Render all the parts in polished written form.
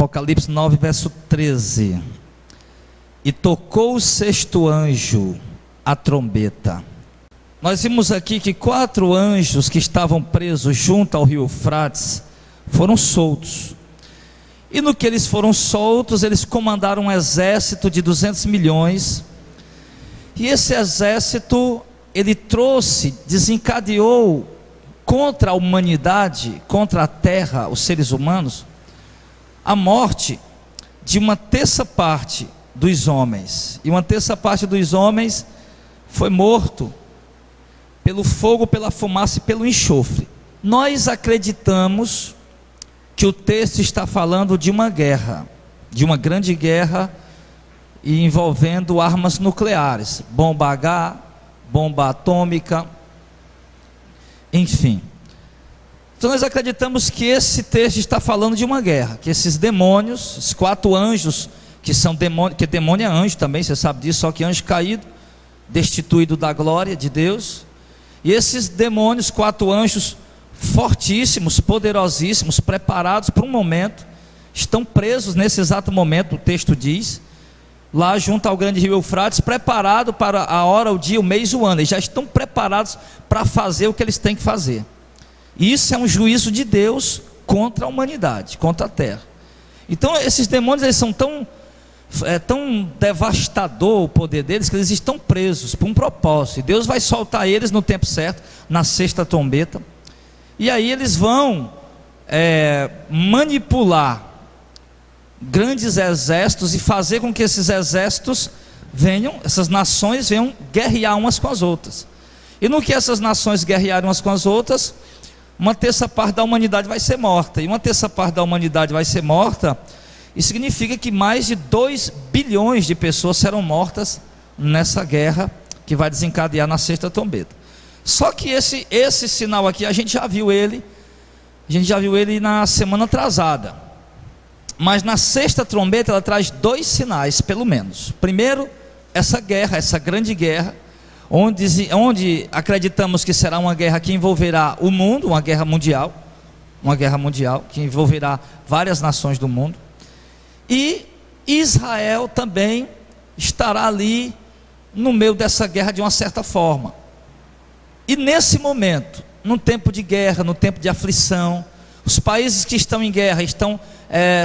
Apocalipse 9, verso 13. E tocou o sexto anjo a trombeta. Nós vimos aqui que 4 anjos que estavam presos junto ao rio Eufrates foram soltos. E no que eles foram soltos, eles comandaram um exército de 200 milhões. E esse exército, ele desencadeou contra a humanidade, contra a terra, os seres humanos, a morte de 1/3 dos homens. E 1/3 dos homens foi morto pelo fogo, pela fumaça e pelo enxofre. Nós acreditamos que o texto está falando de uma guerra, de uma grande guerra envolvendo armas nucleares, bomba H, bomba atômica, enfim. Então nós acreditamos que esse texto está falando de uma guerra, que esses demônios, esses 4 anjos, que são demônios, que demônio é anjo também, você sabe disso, só que anjo caído, destituído da glória de Deus. E esses demônios, 4 anjos fortíssimos, poderosíssimos, preparados para um momento, estão presos nesse exato momento, o texto diz, lá junto ao grande rio Eufrates, preparado para a hora, o dia, o mês, o ano. Eles já estão preparados para fazer o que eles têm que fazer. E isso é um juízo de Deus contra a humanidade, contra a terra. Então esses demônios, eles são tão devastador o poder deles, que eles estão presos por um propósito, e Deus vai soltar eles no tempo certo, na 6ª trombeta, e aí eles vão manipular grandes exércitos e fazer com que esses exércitos essas nações venham guerrear umas com as outras. E no que essas nações guerrearem umas com as outras, 1/3 da humanidade vai ser morta. E 1/3 da humanidade vai ser morta, isso significa que mais de 2 bilhões de pessoas serão mortas nessa guerra que vai desencadear na 6ª trombeta. Só que esse sinal aqui, a gente já viu ele na semana atrasada. Mas na 6ª trombeta ela traz 2 sinais, pelo menos. Primeiro, essa guerra, essa grande guerra, onde acreditamos que será uma guerra que envolverá o mundo, uma guerra mundial, que envolverá várias nações do mundo. E Israel também estará ali no meio dessa guerra de uma certa forma. E nesse momento, num tempo de guerra, no tempo de aflição, os países que estão em guerra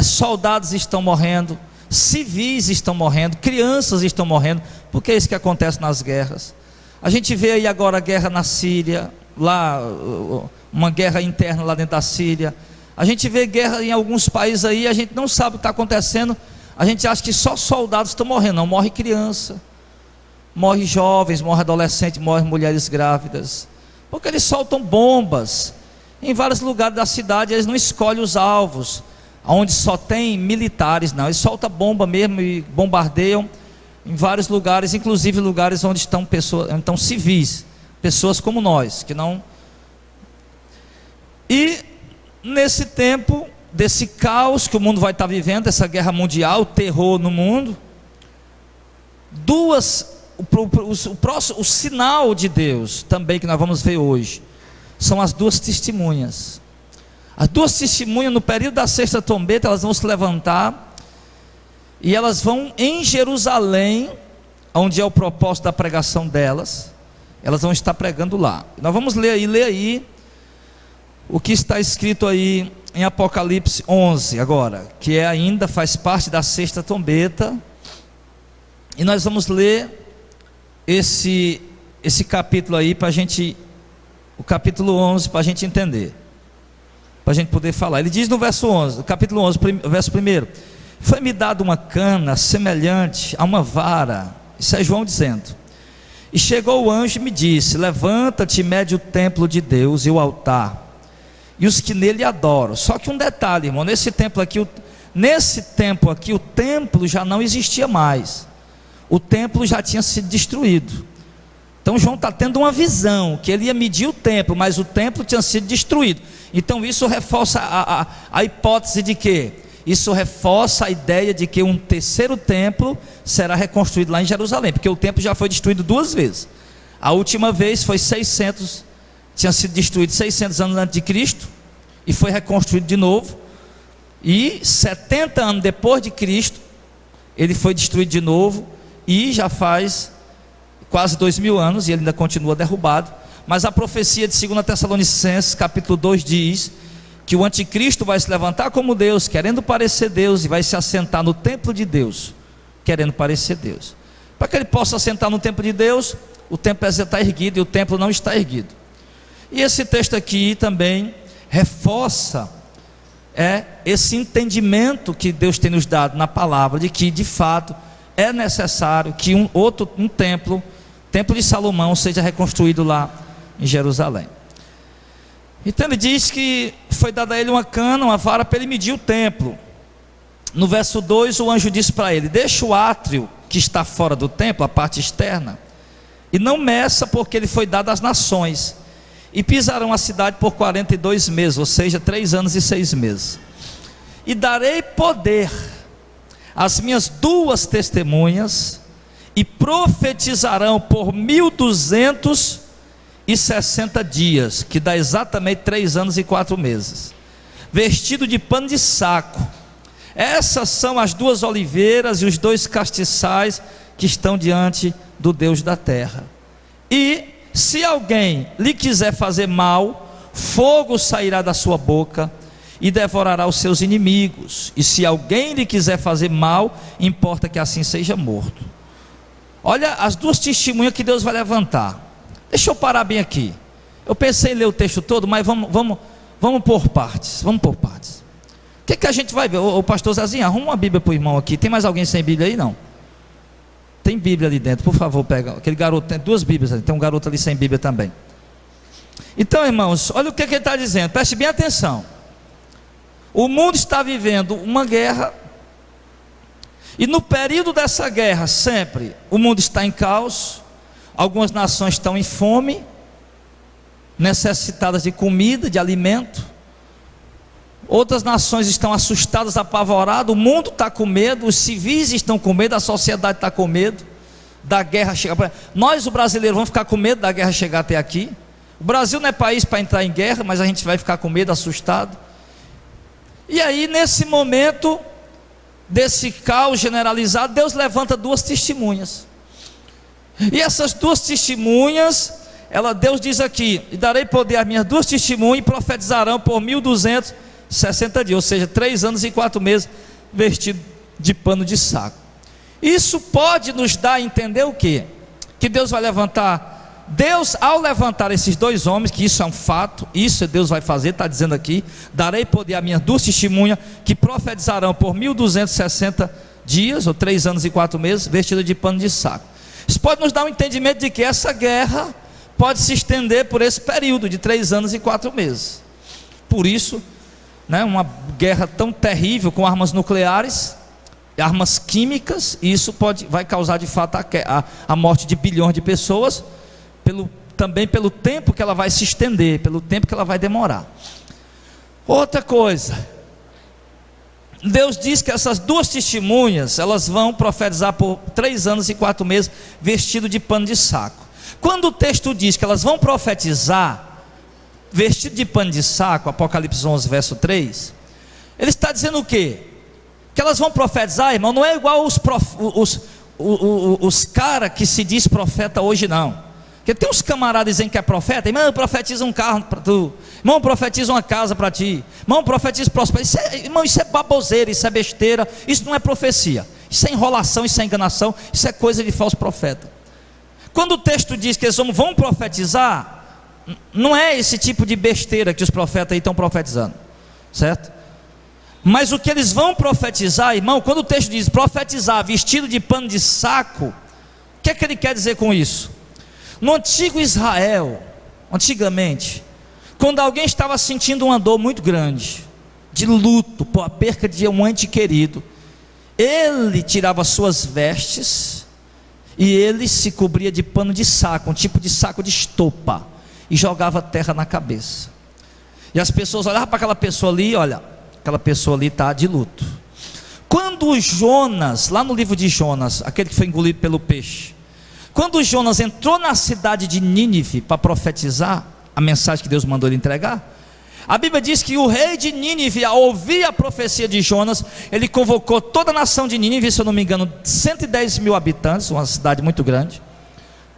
soldados estão morrendo, civis estão morrendo, crianças estão morrendo, porque é isso que acontece nas guerras. A gente vê aí agora a guerra na Síria, lá uma guerra interna lá dentro da Síria. A gente vê guerra em alguns países aí, a gente não sabe o que está acontecendo. A gente acha que só soldados estão morrendo, não, morre criança, morre jovens, morre adolescente, morre mulheres grávidas, porque eles soltam bombas em vários lugares da cidade. Eles não escolhem os alvos onde só tem militares, não, eles soltam bomba mesmo e bombardeiam em vários lugares, inclusive lugares onde estão pessoas, então civis, pessoas como nós, que não. E nesse tempo desse caos que o mundo vai estar vivendo, essa guerra mundial, terror no mundo, o sinal de Deus também que nós vamos ver hoje, são as 2 testemunhas. As 2 testemunhas, no período da 6ª trombeta, elas vão se levantar e elas vão em Jerusalém, onde é o propósito da pregação delas. Elas vão estar pregando lá. Nós vamos ler aí o que está escrito aí em Apocalipse 11 agora, que ainda faz parte da 6ª trombeta. E nós vamos ler esse capítulo aí para a gente, o capítulo 11, para a gente entender, para a gente poder falar. Ele diz no verso 11, no capítulo 11, verso 1: foi-me dado uma cana semelhante a uma vara. Isso é João dizendo. E chegou o anjo e me disse: levanta-te e mede o templo de Deus e o altar, e os que nele adoram. Só que um detalhe, irmão, nesse tempo aqui o templo já não existia mais. O templo já tinha sido destruído. Então João está tendo uma visão, que ele ia medir o templo, mas o templo tinha sido destruído. Então isso reforça a hipótese de que? Isso reforça a ideia de que um 3º templo será reconstruído lá em Jerusalém, porque o templo já foi destruído 2 vezes. A última vez foi tinha sido destruído 600 anos antes de Cristo, e foi reconstruído de novo. E 70 anos depois de Cristo, ele foi destruído de novo, e já faz quase 2000 anos, e ele ainda continua derrubado. Mas a profecia de 2 Tessalonicenses capítulo 2 diz que o anticristo vai se levantar como Deus, querendo parecer Deus, e vai se assentar no templo de Deus, querendo parecer Deus. Para que ele possa assentar no templo de Deus, o templo está erguido, e o templo não está erguido. E esse texto aqui também reforça esse entendimento que Deus tem nos dado na palavra, de que de fato é necessário que um templo de Salomão, seja reconstruído lá em Jerusalém. Então ele diz que foi dada a ele uma cana, uma vara, para ele medir o templo. No verso 2, o anjo disse para ele: deixa o átrio que está fora do templo, a parte externa, e não meça, porque ele foi dado às nações, e pisarão a cidade por 42 meses, ou seja, 3 anos e 6 meses. E darei poder às minhas 2 testemunhas, e profetizarão por 1260 dias, que dá exatamente 3 anos e 4 meses, vestido de pano de saco. Essas são as 2 oliveiras e os 2 castiçais que estão diante do Deus da terra. E se alguém lhe quiser fazer mal, fogo sairá da sua boca e devorará os seus inimigos. E se alguém lhe quiser fazer mal, importa que assim seja morto. Olha as 2 testemunhas que Deus vai levantar. Deixa eu parar bem aqui. Eu pensei em ler o texto todo, mas vamos por partes. Vamos por partes. O que a gente vai ver? O pastor Zezinho, arruma uma Bíblia para o irmão aqui. Tem mais alguém sem Bíblia aí? Não. Tem Bíblia ali dentro, por favor, pega. Aquele garoto, tem 2 Bíblias ali. Tem um garoto ali sem Bíblia também. Então, irmãos, olha o que ele está dizendo. Preste bem atenção. O mundo está vivendo uma guerra, e no período dessa guerra, sempre, o mundo está em caos. Algumas nações estão em fome, necessitadas de comida, de alimento. Outras nações estão assustadas, apavoradas. O mundo está com medo, os civis estão com medo, a sociedade está com medo da guerra chegar. Nós, os brasileiros, vamos ficar com medo da guerra chegar até aqui. O Brasil não é país para entrar em guerra, mas a gente vai ficar com medo, assustado. E aí, nesse momento desse caos generalizado, Deus levanta 2 testemunhas. E essas 2 testemunhas, Deus diz aqui: e darei poder às minhas 2 testemunhas, e profetizarão por 1260 dias, ou seja, 3 anos e 4 meses, vestido de pano de saco. Isso pode nos dar a entender o quê? Que Deus vai levantar. Deus, ao levantar esses 2 homens, que isso é um fato, isso Deus vai fazer, está dizendo aqui: darei poder às minhas 2 testemunhas, que profetizarão por 1260 dias, ou 3 anos e 4 meses, vestido de pano de saco. Isso pode nos dar um entendimento de que essa guerra pode se estender por esse período de 3 anos e 4 meses. Por isso, uma guerra tão terrível, com armas nucleares, armas químicas, e isso vai causar de fato a morte de bilhões de pessoas, também pelo tempo que ela vai se estender, pelo tempo que ela vai demorar. Outra coisa, Deus diz que essas 2 testemunhas, elas vão profetizar por 3 anos e 4 meses, vestido de pano de saco. Quando o texto diz que elas vão profetizar vestido de pano de saco, Apocalipse 11 verso 3, ele está dizendo o quê? Que elas vão profetizar, irmão, não é igual os caras que se diz profeta hoje, não. Porque tem uns camaradas dizendo que é profeta: irmão, profetiza um carro para tu, irmão, profetiza uma casa para ti, irmão, profetiza prosperidade. Irmão, isso é baboseira, isso é besteira, isso não é profecia, isso é enrolação, isso é enganação, isso é coisa de falso profeta. Quando o texto diz que eles vão profetizar, não é esse tipo de besteira que os profetas aí estão profetizando, certo? Mas o que eles vão profetizar, irmão, quando o texto diz profetizar vestido de pano de saco, o que é que ele quer dizer com isso? No antigo Israel, antigamente, quando alguém estava sentindo uma dor muito grande, de luto por a perca de um ente querido, ele tirava suas vestes e ele se cobria de pano de saco, um tipo de saco de estopa, e jogava terra na cabeça. E as pessoas olhavam para aquela pessoa ali: olha, aquela pessoa ali está de luto. Quando Jonas, lá no livro de Jonas, aquele que foi engolido pelo peixe, quando Jonas entrou na cidade de Nínive para profetizar a mensagem que Deus mandou ele entregar, A Bíblia diz que o rei de Nínive, ao ouvir a profecia de Jonas, ele convocou toda a nação de Nínive, se eu não me engano, 110 mil habitantes, uma cidade muito grande,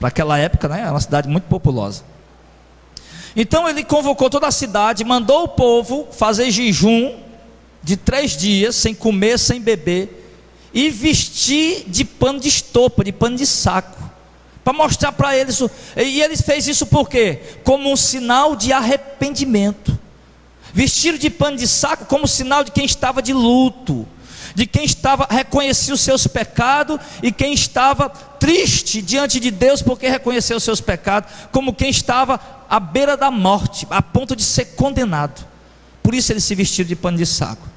para aquela época, né? Era uma cidade muito populosa. Então ele convocou toda a cidade, mandou o povo fazer jejum de 3 dias, sem comer, sem beber, e vestir de pano de estopa, de pano de saco, para mostrar para eles, e ele fez isso por quê? Como um sinal de arrependimento. Vestido de pano de saco como sinal de quem estava de luto, de quem reconhecia os seus pecados, e quem estava triste diante de Deus porque reconheceu os seus pecados, como quem estava à beira da morte, a ponto de ser condenado. Por isso ele se vestiu de pano de saco.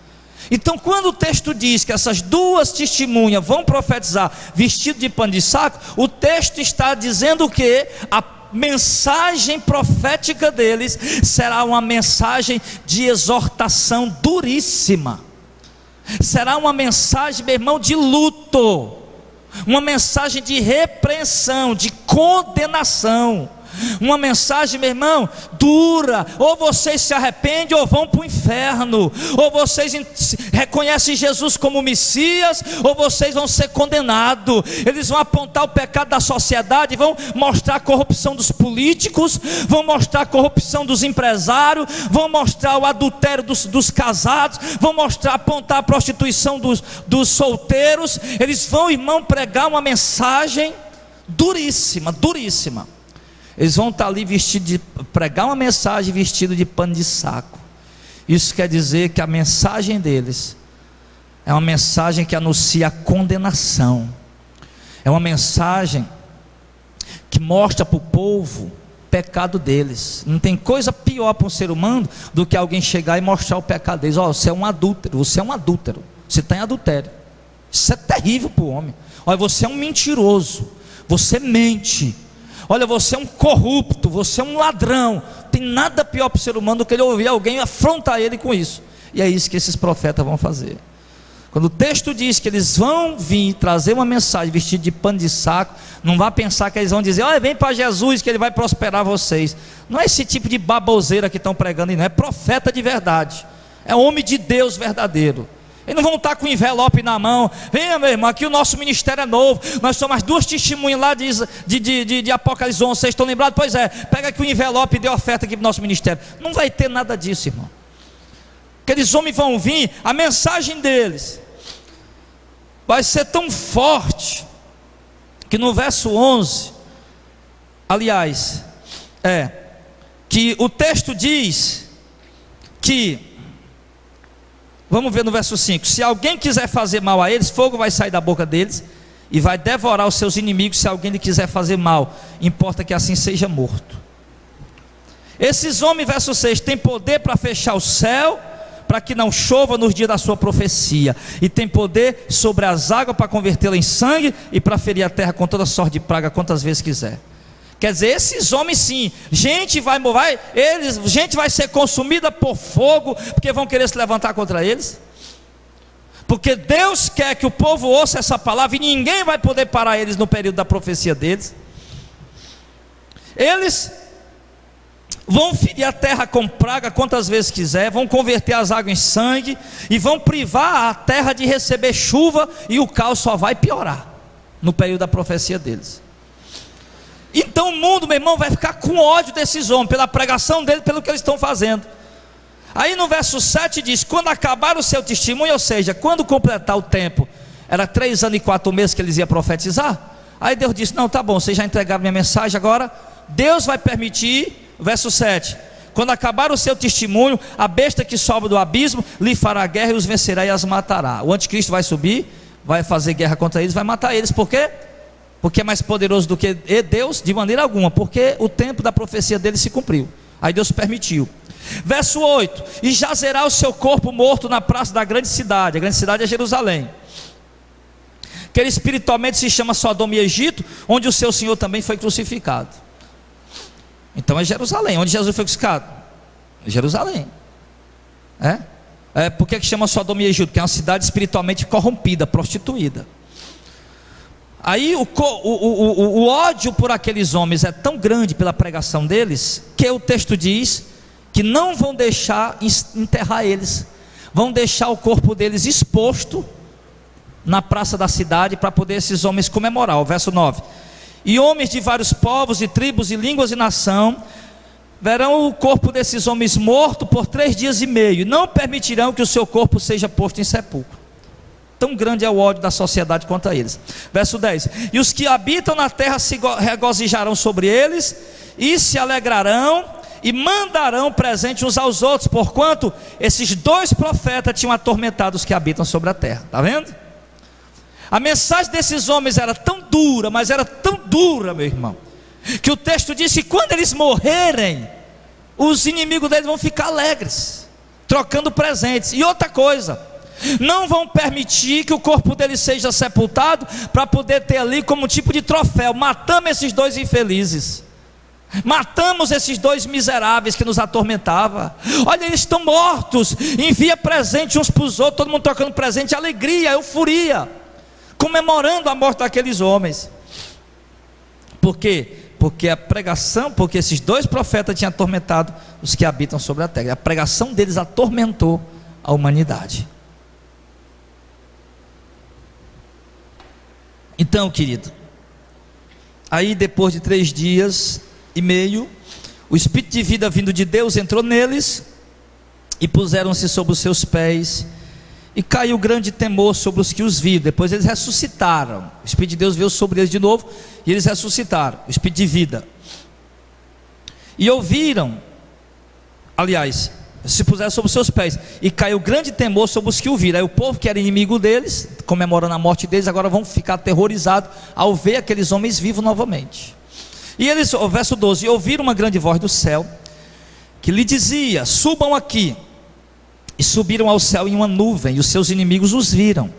Então, quando o texto diz que essas 2 testemunhas vão profetizar vestido de pano de saco, o texto está dizendo que a mensagem profética deles será uma mensagem de exortação duríssima, será uma mensagem, meu irmão, de luto, uma mensagem de repreensão, de condenação, uma mensagem, meu irmão, dura. Ou vocês se arrependem ou vão para o inferno, ou vocês reconhecem Jesus como Messias, ou vocês vão ser condenados. Eles vão apontar o pecado da sociedade, vão mostrar a corrupção dos políticos, vão mostrar a corrupção dos empresários, vão mostrar o adultério dos casados, vão apontar a prostituição dos solteiros. Eles vão, irmão, pregar uma mensagem duríssima, duríssima. Eles vão estar ali pregar uma mensagem vestido de pano de saco. Isso quer dizer que a mensagem deles é uma mensagem que anuncia a condenação, é uma mensagem que mostra para o povo o pecado deles. Não tem coisa pior para um ser humano do que alguém chegar e mostrar o pecado deles. Você é um adúltero, você é um adúltero, você está em adultério. Isso é terrível para o homem. Olha, você é um mentiroso, você mente. Olha, você é um corrupto, você é um ladrão. Tem nada pior para o ser humano do que ele ouvir alguém afrontar ele com isso. E é isso que esses profetas vão fazer. Quando o texto diz que eles vão vir trazer uma mensagem vestido de pano de saco, não vá pensar que eles vão dizer: olha, vem para Jesus que ele vai prosperar vocês. Não é esse tipo de baboseira que estão pregando, não. É profeta de verdade, é homem de Deus verdadeiro. Eles não vão estar com envelope na mão. Venha, meu irmão, aqui o nosso ministério é novo. Nós somos as 2 testemunhas lá de Apocalipse 11. Vocês estão lembrados? Pois é, pega aqui o envelope e dê oferta aqui para o nosso ministério. Não vai ter nada disso, irmão. Aqueles homens vão vir, a mensagem deles vai ser tão forte, que no verso 11, aliás, que o texto diz que, vamos ver no verso 5: se alguém quiser fazer mal a eles, fogo vai sair da boca deles e vai devorar os seus inimigos. Se alguém lhe quiser fazer mal, importa que assim seja morto. Esses homens, verso 6, têm poder para fechar o céu, para que não chova nos dias da sua profecia, e tem poder sobre as águas para convertê-la em sangue, e para ferir a terra com toda sorte de praga quantas vezes quiser. Quer dizer, esses homens sim, gente vai ser consumida por fogo, porque vão querer se levantar contra eles. Porque Deus quer que o povo ouça essa palavra, e ninguém vai poder parar eles no período da profecia deles. Eles vão ferir a terra com praga quantas vezes quiser, vão converter as águas em sangue, e vão privar a terra de receber chuva, e o caos só vai piorar no período da profecia deles. Então o mundo, meu irmão, vai ficar com ódio desses homens, pela pregação deles, pelo que eles estão fazendo. Aí no verso 7 diz: quando acabar o seu testemunho, ou seja, quando completar o tempo, era 3 anos e 4 meses que eles iam profetizar. Aí Deus disse: não, tá bom, vocês já entregaram minha mensagem, agora Deus vai permitir. Verso 7: quando acabar o seu testemunho, a besta que sobe do abismo lhe fará guerra e os vencerá e as matará. O anticristo vai subir, vai fazer guerra contra eles, vai matar eles. Por quê? Porque é mais poderoso do que Deus? De maneira alguma, porque o tempo da profecia dele se cumpriu. Aí Deus permitiu. Verso 8: e jazerá o seu corpo morto na praça da grande cidade. A grande cidade é Jerusalém, que ele espiritualmente se chama Sodoma e Egito, onde o seu Senhor também foi crucificado. Então é Jerusalém, onde Jesus foi crucificado? Jerusalém. Por que chama Sodoma e Egito? Porque é uma cidade espiritualmente corrompida, prostituída. Aí o ódio por aqueles homens é tão grande pela pregação deles, que o texto diz que não vão deixar enterrar eles, vão deixar o corpo deles exposto na praça da cidade, para poder esses homens comemorar. O verso 9: e homens de vários povos, e tribos, e línguas, e nação, verão o corpo desses homens morto por 3 dias e meio, e não permitirão que o seu corpo seja posto em sepulcro. Tão grande é o ódio da sociedade quanto a eles. Verso 10: e os que habitam na terra se regozijarão sobre eles, e se alegrarão, e mandarão presente uns aos outros, porquanto esses 2 profetas tinham atormentado os que habitam sobre a terra. Está vendo? A mensagem desses homens era tão dura, mas era tão dura, meu irmão, que o texto diz que quando eles morrerem, os inimigos deles vão ficar alegres, trocando presentes. E outra coisa, não vão permitir que o corpo deles seja sepultado, para poder ter ali como um tipo de troféu: matamos esses 2 infelizes, matamos esses 2 miseráveis que nos atormentavam. Olha, eles estão mortos. Envia presente uns para os outros, todo mundo trocando presente, alegria, euforia, comemorando a morte daqueles homens. Por quê? Porque a pregação, porque esses 2 profetas tinham atormentado os que habitam sobre a terra. A pregação deles atormentou a humanidade. Então, querido, aí depois de 3 dias e meio, o Espírito de vida vindo de Deus entrou neles, e puseram-se sobre os seus pés, e caiu grande temor sobre os que os viram. Depois eles ressuscitaram. O Espírito de Deus veio sobre eles de novo, e eles ressuscitaram, o Espírito de vida. E ouviram, aliás, se puseram sobre os seus pés, e caiu grande temor sobre os que o viram. Aí o povo que era inimigo deles, comemorando a morte deles, agora vão ficar aterrorizados ao ver aqueles homens vivos novamente. E eles, o verso 12: e ouviram uma grande voz do céu, que lhe dizia: subam aqui. E subiram ao céu em uma nuvem, e os seus inimigos os viram.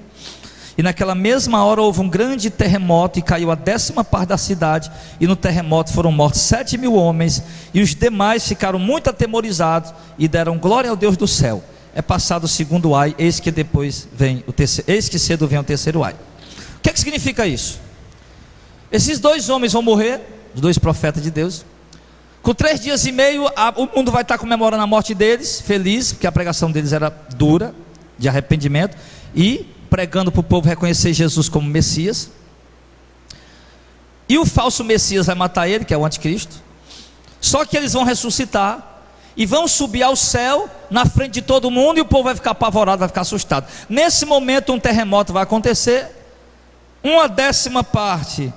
E naquela mesma hora houve um grande terremoto, e caiu a 10ª parte da cidade, e no terremoto foram mortos 7.000 homens, e os demais ficaram muito atemorizados, e deram glória ao Deus do céu. É passado o 2º ai, eis que depois vem o terceiro, eis que cedo vem o 3º ai. O que significa isso? Esses 2 homens vão morrer, os 2 profetas de Deus. Com 3 dias e meio, o mundo vai estar comemorando a morte deles, feliz, porque a pregação deles era dura, de arrependimento, e pregando para o povo reconhecer Jesus como Messias. E o falso Messias vai matar ele, que é o anticristo. Só que eles vão ressuscitar, e vão subir ao céu, na frente de todo mundo, e o povo vai ficar apavorado, vai ficar assustado. Nesse momento um terremoto vai acontecer, 1/10 parte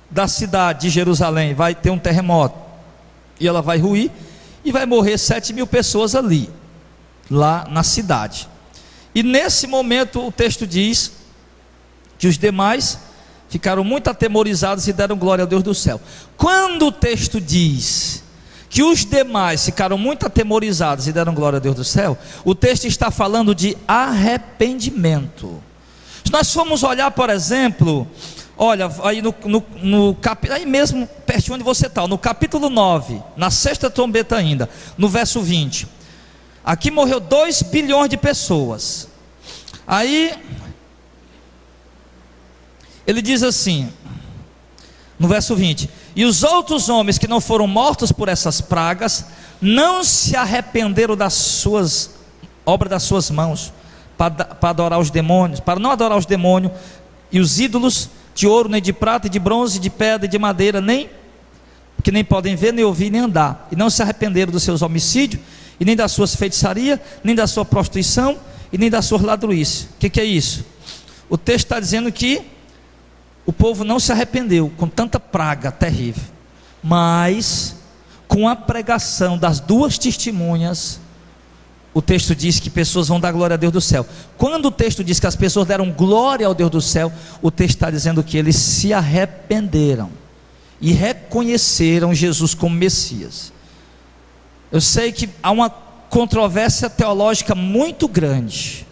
da cidade de Jerusalém vai ter um terremoto, e ela vai ruir, e vai morrer 7.000 pessoas ali, lá na cidade. E nesse momento o texto diz que os demais ficaram muito atemorizados e deram glória ao Deus do céu. Quando o texto diz que os demais ficaram muito atemorizados e deram glória ao Deus do céu, o texto está falando de arrependimento. Se nós formos olhar, por exemplo, olha, aí no capítulo, aí mesmo pertinho onde você está, no capítulo 9, na 6ª trombeta ainda, no verso 20, aqui morreu 2 bilhões de pessoas. Aí ele diz assim, no verso 20: e os outros homens que não foram mortos por essas pragas, não se arrependeram das suas obras das suas mãos, para adorar os demônios, para não adorar os demônios e os ídolos de ouro, nem de prata, e de bronze, de pedra e de madeira, que nem podem ver, nem ouvir, nem andar, e não se arrependeram dos seus homicídios, e nem das suas feitiçarias, nem da sua prostituição, e nem da sua ladruice. O que é isso? O texto está dizendo que o povo não se arrependeu com tanta praga terrível, mas com a pregação das 2 testemunhas, o texto diz que pessoas vão dar glória a Deus do céu. Quando o texto diz que as pessoas deram glória ao Deus do céu, o texto está dizendo que eles se arrependeram e reconheceram Jesus como Messias. Eu sei que há uma controvérsia teológica muito grande,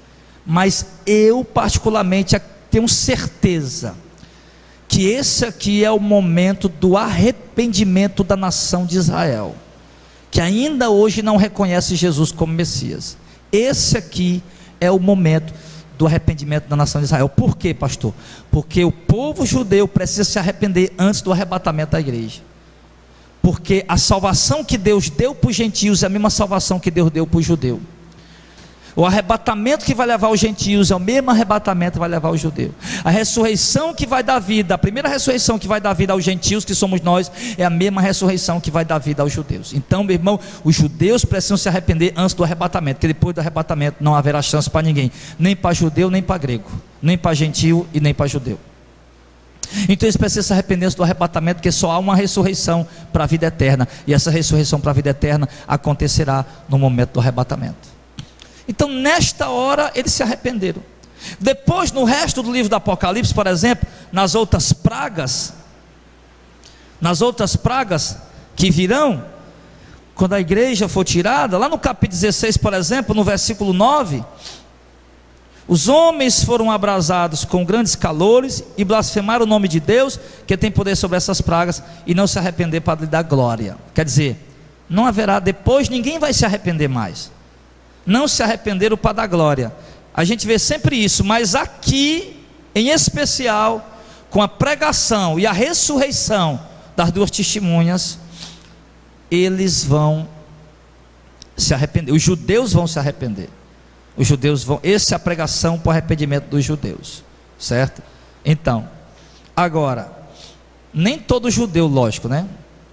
mas eu particularmente tenho certeza que esse aqui é o momento do arrependimento da nação de Israel, que ainda hoje não reconhece Jesus como Messias. Esse aqui é o momento do arrependimento da nação de Israel. Por quê, pastor? Porque o povo judeu precisa se arrepender antes do arrebatamento da igreja. Porque a salvação que Deus deu para os gentios é a mesma salvação que Deus deu para o judeu. O arrebatamento que vai levar os gentios é o mesmo arrebatamento que vai levar os judeus. A ressurreição que vai dar vida, a primeira ressurreição que vai dar vida aos gentios, que somos nós, é a mesma ressurreição que vai dar vida aos judeus. Então, meu irmão, os judeus precisam se arrepender antes do arrebatamento, porque depois do arrebatamento não haverá chance para ninguém, nem para judeu, nem para grego, nem para gentio e nem para judeu. Então eles precisam se arrepender antes do arrebatamento, porque só há uma ressurreição para a vida eterna, e essa ressurreição para a vida eterna acontecerá no momento do arrebatamento. Então nesta hora eles se arrependeram. Depois, no resto do livro do Apocalipse, por exemplo, nas outras pragas que virão, quando a igreja for tirada, lá no capítulo 16, por exemplo, no versículo 9, os homens foram abrasados com grandes calores e blasfemaram o nome de Deus, que tem poder sobre essas pragas, e não se arrepender para lhe dar glória. Quer dizer, não haverá, depois ninguém vai se arrepender mais. Não se arrependeram para dar glória. A gente vê sempre isso, mas aqui, em especial, com a pregação e a ressurreição das duas testemunhas, eles vão se arrepender. Os judeus vão se arrepender. Os judeus vão, essa é a pregação para o arrependimento dos judeus, certo? Então, agora, nem todo judeu, lógico, né?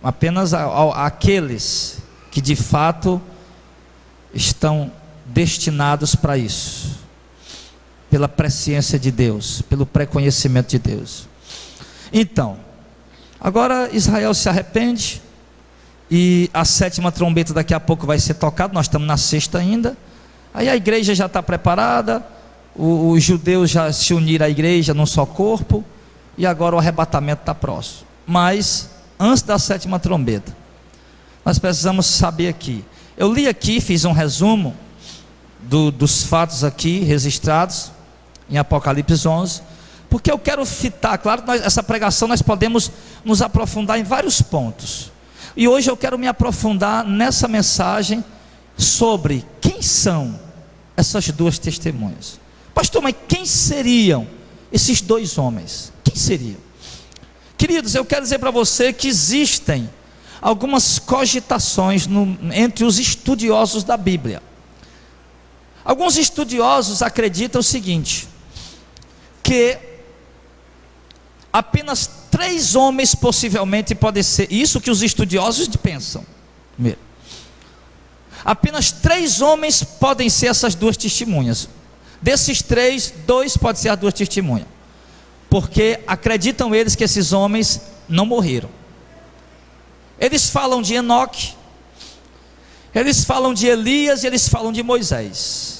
Apenas aqueles que de fato estão destinados para isso, pela presciência de Deus, pelo pré-conhecimento de Deus. Então, agora Israel se arrepende, e a 7ª trombeta daqui a pouco vai ser tocada, nós estamos na 6ª ainda. Aí a igreja já está preparada, os judeus já se uniram à igreja num só corpo, e agora o arrebatamento está próximo. Mas, antes da 7ª trombeta, nós precisamos saber aqui. Eu li aqui, fiz um resumo dos fatos aqui registrados em Apocalipse 11, porque eu quero fitar, claro, essa pregação nós podemos nos aprofundar em vários pontos, e hoje eu quero me aprofundar nessa mensagem sobre quem são essas duas testemunhas. Pastor, mas quem seriam esses dois homens? Quem seriam? Queridos, eu quero dizer para você que existem algumas cogitações entre os estudiosos da Bíblia. Alguns estudiosos acreditam o seguinte, que apenas 3 homens possivelmente podem ser, isso que os estudiosos pensam. Primeiro, apenas 3 homens podem ser essas duas testemunhas. Desses 3, 2 podem ser as duas testemunhas, porque acreditam eles que esses homens não morreram. Eles falam de Enoque, eles falam de Elias e eles falam de Moisés.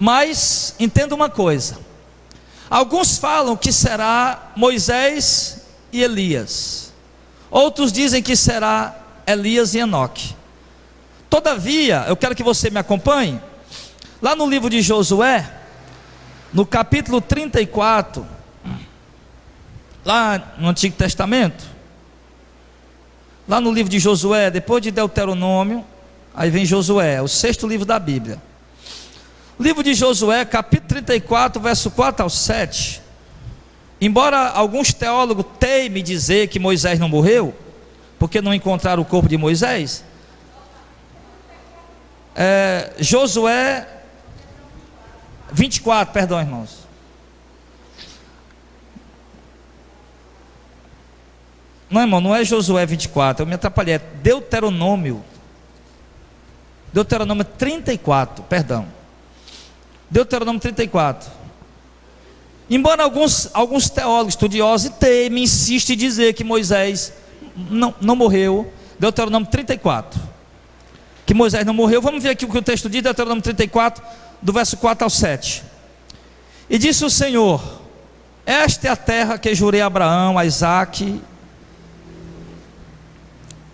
Mas entenda uma coisa, alguns falam que será Moisés e Elias, outros dizem que será Elias e Enoque. Todavia, eu quero que você me acompanhe, lá no livro de Josué, no capítulo 34, lá no Antigo Testamento, lá no livro de Josué, depois de Deuteronômio, aí vem Josué, o 6º livro da Bíblia. Livro de Josué, capítulo 34, verso 4 ao 7. Embora alguns teólogos teimem dizer que Moisés não morreu, porque não encontraram o corpo de Moisés, Josué 24, perdão, irmãos. Não, irmão, não é Josué 24, eu me atrapalhei, é Deuteronômio 34, perdão. Deuteronômio 34. Embora alguns teólogos estudiosos temem, insistem em dizer que Moisés não morreu, Deuteronômio 34, que Moisés não morreu. Vamos ver aqui o que o texto diz, Deuteronômio 34, do verso 4 ao 7. E disse o Senhor: esta é a terra que jurei a Abraão, a Isaque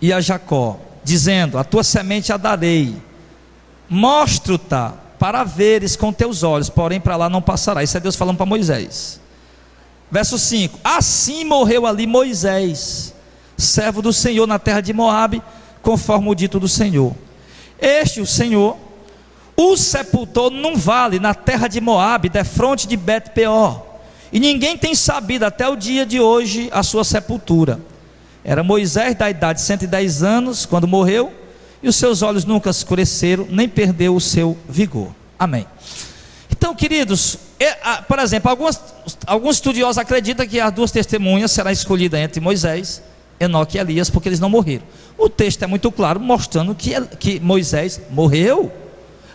e a Jacó, dizendo: a tua semente a darei, mostro-te para veres com teus olhos, porém para lá não passará. Isso é Deus falando para Moisés. Verso 5: assim morreu ali Moisés, servo do Senhor, na terra de Moabe, conforme o dito do Senhor. Este, o Senhor, o sepultou num vale na terra de Moabe, defronte de Bet-peor, e ninguém tem sabido até o dia de hoje a sua sepultura. Era Moisés da idade de 110 anos quando morreu, e os seus olhos nunca escureceram, nem perdeu o seu vigor. Amém. Então, queridos, por exemplo, alguns estudiosos acreditam que as duas testemunhas serão escolhidas entre Moisés, Enoque e Elias, porque eles não morreram. O texto é muito claro, mostrando que Moisés morreu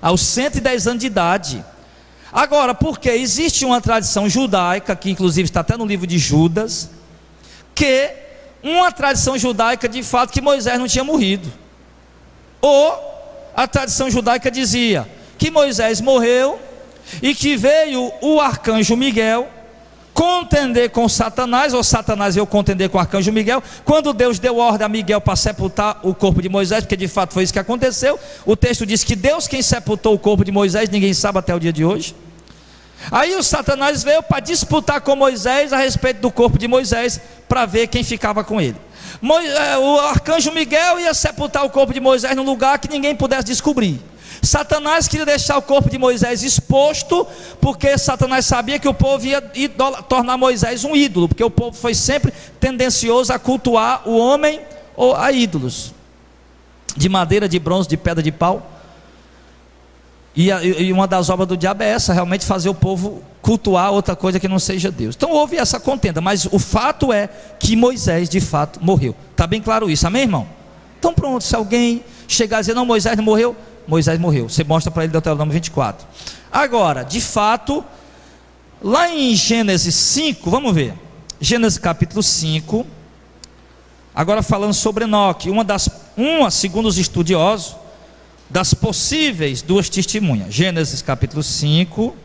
aos 110 anos de idade. Agora, porque existe uma tradição judaica, que inclusive está até no livro de Judas, que uma tradição judaica de fato que Moisés não tinha morrido. Ou a tradição judaica dizia que Moisés morreu e que veio o arcanjo Miguel contender com Satanás, ou Satanás veio contender com o arcanjo Miguel, quando Deus deu ordem a Miguel para sepultar o corpo de Moisés, porque de fato foi isso que aconteceu. O texto diz que Deus quem sepultou o corpo de Moisés, ninguém sabe até o dia de hoje. Aí o Satanás veio para disputar com Moisés a respeito do corpo de Moisés, para ver quem ficava com ele. O arcanjo Miguel ia sepultar o corpo de Moisés num lugar que ninguém pudesse descobrir. Satanás queria deixar o corpo de Moisés exposto, porque Satanás sabia que o povo ia tornar Moisés um ídolo, porque o povo foi sempre tendencioso a cultuar o homem ou a ídolos, de madeira, de bronze, de pedra, de pau. E uma das obras do diabo é essa, realmente fazer o povo cultuar outra coisa que não seja Deus. Então houve essa contenda, mas o fato é que Moisés de fato morreu. Está bem claro isso, amém, irmão? Então pronto, se alguém chegar a dizer, não, Moisés não morreu, Moisés morreu. Você mostra para ele Deuteronômio 24. Agora, de fato, lá em Gênesis 5, vamos ver, Gênesis capítulo 5, agora falando sobre Enoque, segundo os estudiosos, das possíveis duas testemunhas. Gênesis capítulo 5,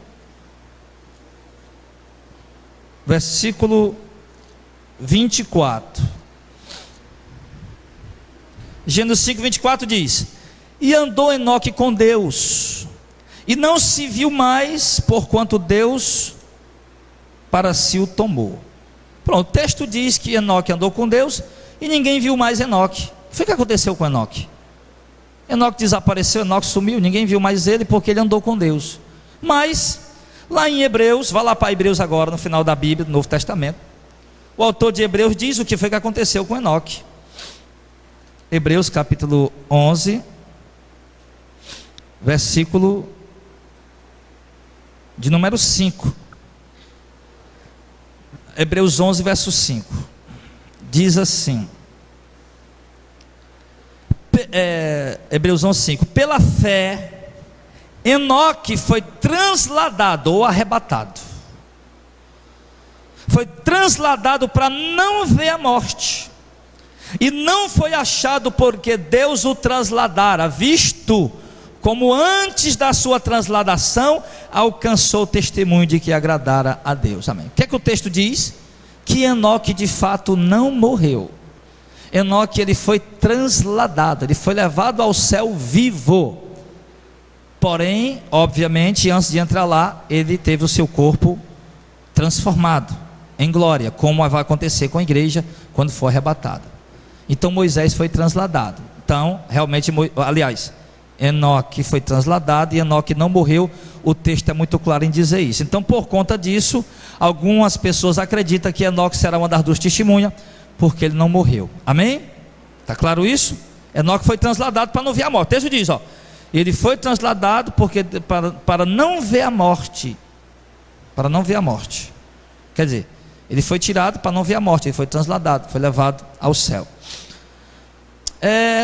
versículo 24. Gênesis 5, 24 diz: e andou Enoque com Deus, e não se viu mais, porquanto Deus para si o tomou. Pronto, o texto diz que Enoque andou com Deus, e ninguém viu mais Enoque. O que foi que aconteceu com Enoque? Enoque desapareceu, Enoque sumiu, ninguém viu mais ele, porque ele andou com Deus. Mas, lá em Hebreus, vá lá para Hebreus agora, no final da Bíblia, do Novo Testamento, o autor de Hebreus diz o que foi que aconteceu com Enoque. Hebreus capítulo 11, versículo de número 5. Hebreus 11, verso 5. Diz assim, Hebreus 11, 5. Pela fé, Enoque foi transladado ou arrebatado. Foi transladado para não ver a morte. E não foi achado porque Deus o transladara, visto como antes da sua transladação alcançou o testemunho de que agradara a Deus. Amém. O que é que o texto diz? Que Enoque de fato não morreu. Enoque, ele foi transladado, ele foi levado ao céu vivo. Porém, obviamente, antes de entrar lá, ele teve o seu corpo transformado em glória, como vai acontecer com a igreja quando for arrebatada. Então Moisés foi transladado. Então, realmente, aliás, Enoque foi transladado e Enoque não morreu. O texto é muito claro em dizer isso. Então, por conta disso, algumas pessoas acreditam que Enoque será uma das duas testemunhas, porque ele não morreu. Amém? Está claro isso? Enoque foi transladado para não ver a morte. O texto diz, ele foi transladado para não ver a morte. Para não ver a morte. Quer dizer, ele foi tirado para não ver a morte. Ele foi transladado, foi levado ao céu.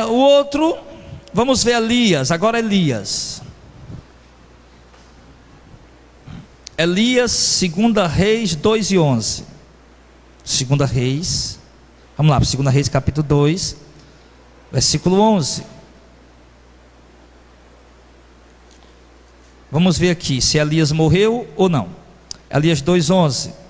O outro, vamos ver Elias. Agora Elias. Elias, 2 Reis 2 e 11. 2 Reis, vamos lá, 2 Reis capítulo 2, versículo 11. Vamos ver aqui se Elias morreu ou não. Elias 2, 11.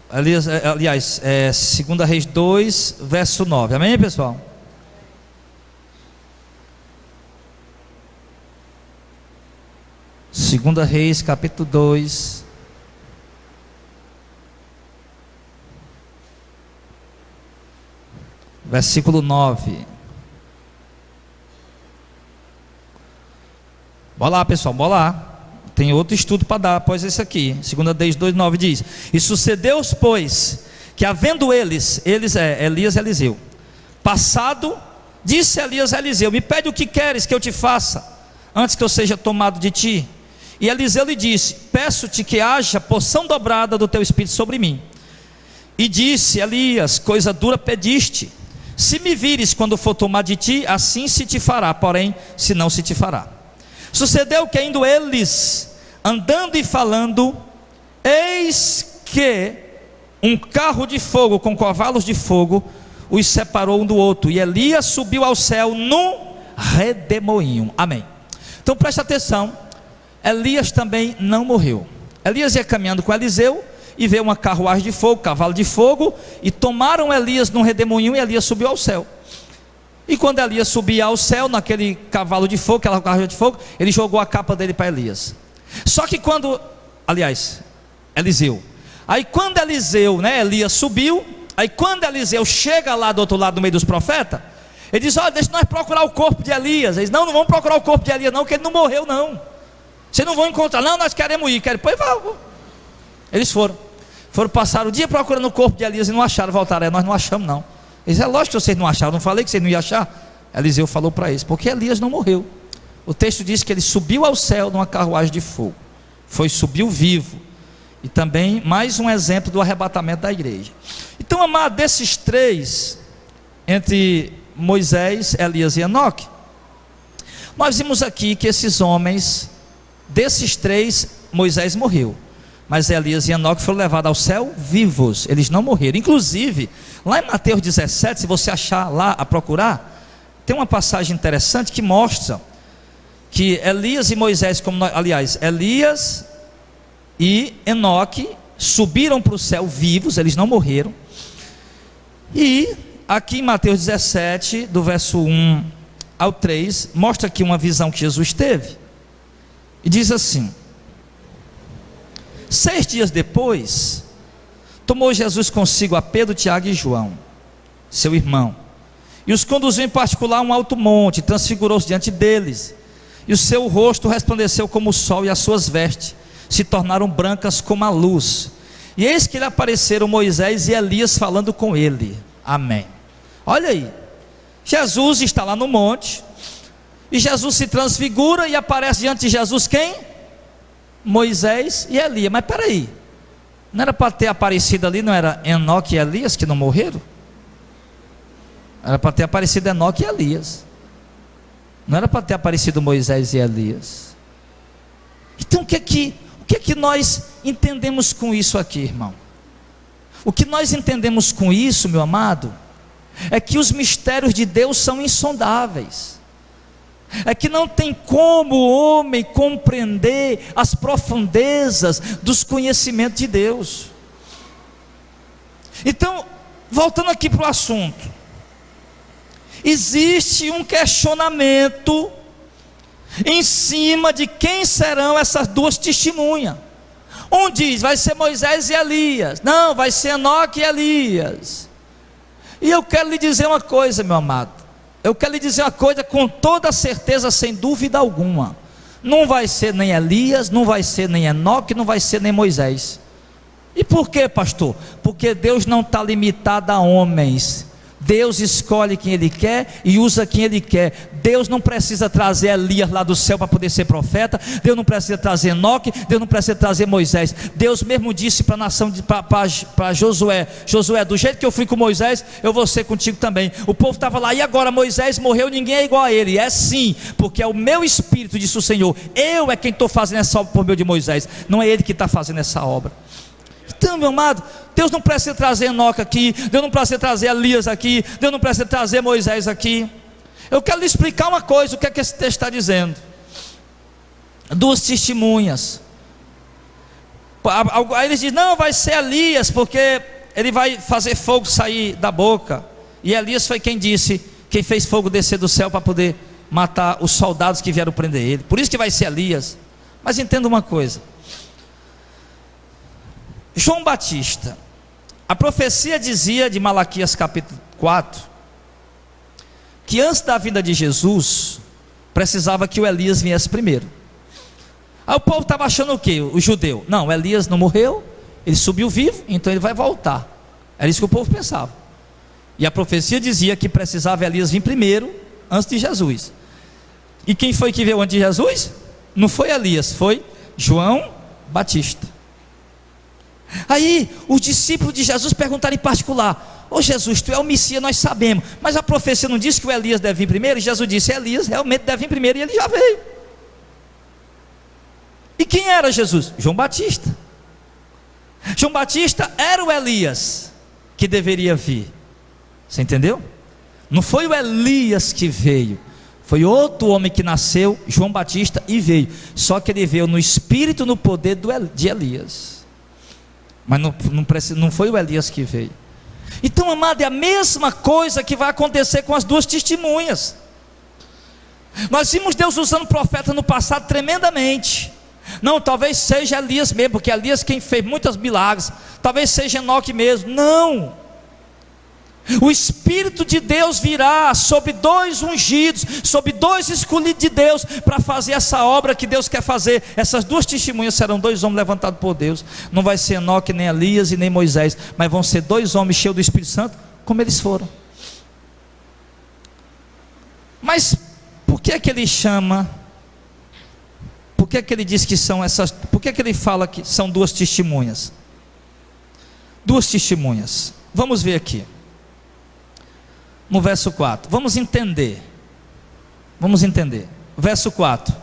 Aliás, 2 Reis 2, verso 9. Amém, pessoal? Segunda Reis, capítulo 2, versículo 9. Bora lá, pessoal, bora lá. Tem outro estudo para dar após esse aqui. 2 Reis 2:9 diz: e sucedeu, pois, que havendo Elias e Eliseu passado, disse Elias a Eliseu: me pede o que queres que eu te faça, antes que eu seja tomado de ti. E Eliseu lhe disse: peço-te que haja porção dobrada do teu espírito sobre mim. E disse Elias: coisa dura pediste, se me vires quando for tomar de ti, assim se te fará, porém se não se te fará. Sucedeu que indo eles, andando e falando, eis que um carro de fogo com cavalos de fogo os separou um do outro, e Elias subiu ao céu num redemoinho. Amém. Então preste atenção, Elias também não morreu. Elias ia caminhando com Eliseu, e veio uma carruagem de fogo, cavalo de fogo, e tomaram Elias num redemoinho, e Elias subiu ao céu. E quando Elias subia ao céu, naquele cavalo de fogo, aquela carruagem de fogo, ele jogou a capa dele para Elias. Só que Eliseu, aí quando Elias subiu, aí quando Eliseu chega lá do outro lado, no meio dos profetas, ele diz: olha, deixa nós procurar o corpo de Elias. Eles: não vamos procurar o corpo de Elias não, porque ele não morreu não, vocês não vão encontrar. Não, nós queremos ir. Pois vamos. Eles foram passar o dia procurando o corpo de Elias e não acharam, voltaram: nós não achamos não. Eles: é lógico que vocês não acharam, não falei que vocês não iam achar? Eliseu falou para eles: porque Elias não morreu. O texto diz que ele subiu ao céu numa carruagem de fogo, subiu vivo. E também mais um exemplo do arrebatamento da igreja. Então, amado, desses três, entre Moisés, Elias e Enoque, nós vimos aqui que esses homens, desses três, Moisés morreu, mas Elias e Enoque foram levados ao céu vivos, eles não morreram. Inclusive, lá em Mateus 17, se você achar lá a procurar, tem uma passagem interessante que mostra que Elias e Moisés, Elias e Enoque subiram para o céu vivos, eles não morreram. E aqui em Mateus 17, do verso 1 ao 3, mostra aqui uma visão que Jesus teve, e diz assim: 6 dias depois, tomou Jesus consigo a Pedro, Tiago e João, seu irmão, e os conduziu em particular a um alto monte, transfigurou-se diante deles, e o seu rosto resplandeceu como o sol, e as suas vestes se tornaram brancas como a luz. E eis que lhe apareceram Moisés e Elias falando com ele. Amém. Olha aí, Jesus está lá no monte, e Jesus se transfigura, e aparece diante de Jesus quem? Moisés e Elias. Mas peraí, não era para ter aparecido ali, não era Enoque e Elias que não morreram? Era para ter aparecido Enoque e Elias, não era para ter aparecido Moisés e Elias. Então o que é que nós entendemos com isso aqui, irmão? O que nós entendemos com isso, meu amado, é que os mistérios de Deus são insondáveis, é que não tem como o homem compreender as profundezas dos conhecimentos de Deus. Então, voltando aqui para o assunto, existe um questionamento em cima de quem serão essas duas testemunhas. Um diz: vai ser Moisés e Elias. Não, vai ser Enoque e Elias. E eu quero lhe dizer uma coisa, meu amado, eu quero lhe dizer uma coisa com toda certeza, sem dúvida alguma: não vai ser nem Elias, não vai ser nem Enoque, não vai ser nem Moisés. E por quê, pastor? Porque Deus não está limitado a homens. Deus escolhe quem Ele quer e usa quem Ele quer. Deus não precisa trazer Elias lá do céu para poder ser profeta. Deus não precisa trazer Enoque. Deus não precisa trazer Moisés. Deus mesmo disse para a nação, para Josué: Josué, do jeito que eu fui com Moisés, eu vou ser contigo também. O povo estava lá: e agora Moisés morreu, ninguém é igual a ele. É sim, porque é o meu espírito, disse o Senhor. Eu é quem estou fazendo essa obra por meio de Moisés, não é ele que está fazendo essa obra. Então, meu amado, Deus não precisa trazer Enoque aqui, Deus não precisa trazer Elias aqui, Deus não precisa trazer Moisés aqui. Eu quero lhe explicar uma coisa: o que é que esse texto está dizendo? Duas testemunhas. Aí eles dizem: não, vai ser Elias, porque ele vai fazer fogo sair da boca. E Elias foi quem disse, quem fez fogo descer do céu para poder matar os soldados que vieram prender ele. Por isso que vai ser Elias. Mas entenda uma coisa: João Batista, a profecia dizia, de Malaquias capítulo 4, que antes da vinda de Jesus, precisava que o Elias viesse primeiro. Aí o povo estava achando o quê? O judeu: não, Elias não morreu, ele subiu vivo, então ele vai voltar. Era isso que o povo pensava. E a profecia dizia que precisava Elias vir primeiro, antes de Jesus. E quem foi que veio antes de Jesus? Não foi Elias, foi João Batista. Aí os discípulos de Jesus perguntaram em particular: ô Jesus, tu é o Messias, nós sabemos, mas a profecia não disse que o Elias deve vir primeiro? E Jesus disse: Elias realmente deve vir primeiro, e ele já veio. E quem era Jesus? João Batista. João Batista era o Elias que deveria vir. Você entendeu? Não foi o Elias que veio, foi outro homem que nasceu, João Batista, e veio. Só que ele veio no espírito e no poder de Elias. Mas não foi o Elias que veio. Então, amado, é a mesma coisa que vai acontecer com as duas testemunhas. Nós vimos Deus usando profeta no passado tremendamente. Não, talvez seja Elias mesmo, porque Elias quem fez muitos milagres. Talvez seja Enoque mesmo. Não. O Espírito de Deus virá sobre dois ungidos, sobre dois escolhidos de Deus, para fazer essa obra que Deus quer fazer. Essas duas testemunhas serão dois homens levantados por Deus. Não vai ser Enoque, nem Elias e nem Moisés, mas vão ser dois homens cheios do Espírito Santo, como eles foram. Mas por que é que ele chama? Por que é que ele diz que são essas? Por que é que ele fala que são duas testemunhas? Duas testemunhas. Vamos ver aqui. No verso 4, vamos entender. Verso 4,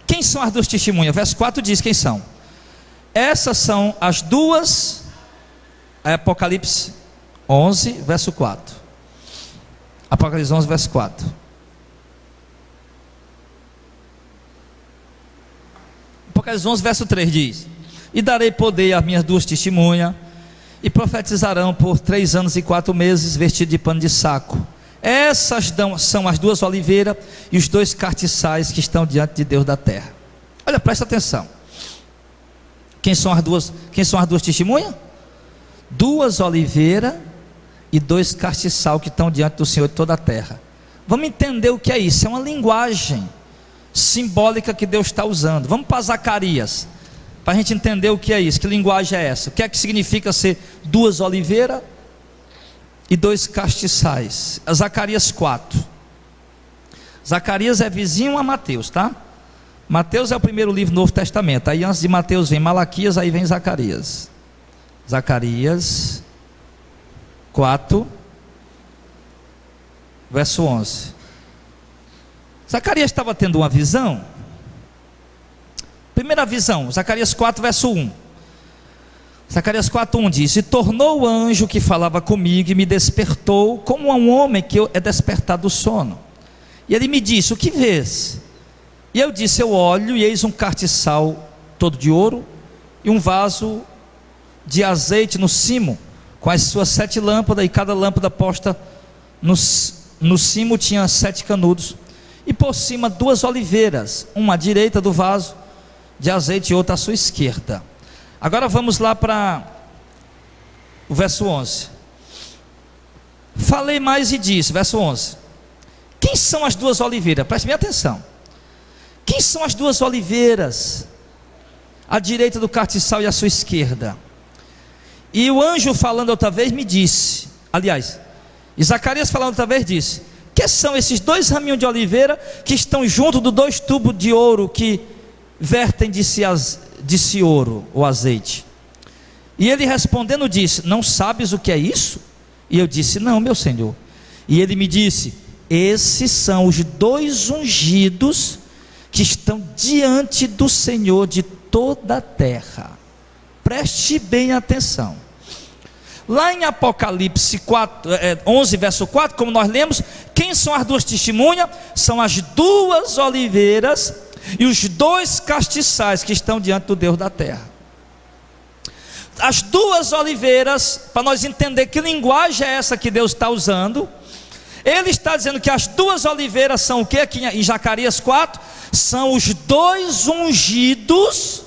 quem são as duas testemunhas? Verso 4 diz quem são. Essas são as duas. Apocalipse 11, verso 4. Apocalipse 11, verso 4. Apocalipse 11, verso 3 diz: e darei poder às minhas duas testemunhas, e profetizarão por 3 anos e 4 meses, vestido de pano de saco. Essas são as duas oliveiras e os dois castiçais que estão diante de Deus da terra. Olha, presta atenção. Quem são as duas testemunhas? 2 oliveiras e 2 castiçal que estão diante do Senhor de toda a terra. Vamos entender o que é isso. É uma linguagem simbólica que Deus está usando. Vamos para Zacarias, para a gente entender o que é isso, que linguagem é essa, o que é que significa ser 2 oliveiras e 2 castiçais. Zacarias 4. Zacarias é vizinho a Mateus, tá? Mateus é o primeiro livro do Novo Testamento. Aí antes de Mateus vem Malaquias, aí vem Zacarias. Zacarias 4, verso 11. Zacarias estava tendo uma visão. Primeira visão, Zacarias 4, verso 1. Zacarias 4, 1 diz: e tornou o anjo que falava comigo e me despertou, como a um homem que é despertado do sono. E ele me disse: o que vês? E eu disse: eu olho, e eis um castiçal todo de ouro, e um vaso de azeite no cimo, com as suas 7 lâmpadas, e cada lâmpada posta no cimo tinha 7 canudos, e por cima 2 oliveiras, uma à direita do vaso de azeite e outra à sua esquerda. Agora vamos lá para o verso 11. Falei mais e disse, verso 11: quem são as 2 oliveiras? Preste bem atenção. Quem são as 2 oliveiras à direita do castiçal e à sua esquerda? E o anjo falando outra vez me disse, aliás, e Zacarias falando outra vez disse: que são esses 2 raminhos de oliveira que estão junto dos 2 tubos de ouro que vertem de si ouro, o azeite? E ele respondendo disse: não sabes o que é isso? E eu disse: não, meu senhor. E ele me disse: esses são os 2 ungidos que estão diante do Senhor de toda a terra. Preste bem atenção. Lá em Apocalipse 11, verso 4, como nós lemos, quem são as 2 testemunhas? São as 2 oliveiras e os 2 castiçais que estão diante do Deus da terra. As 2 oliveiras, para nós entender que linguagem é essa que Deus está usando, ele está dizendo que as 2 oliveiras são o que? Aqui em Zacarias 4, são os 2 ungidos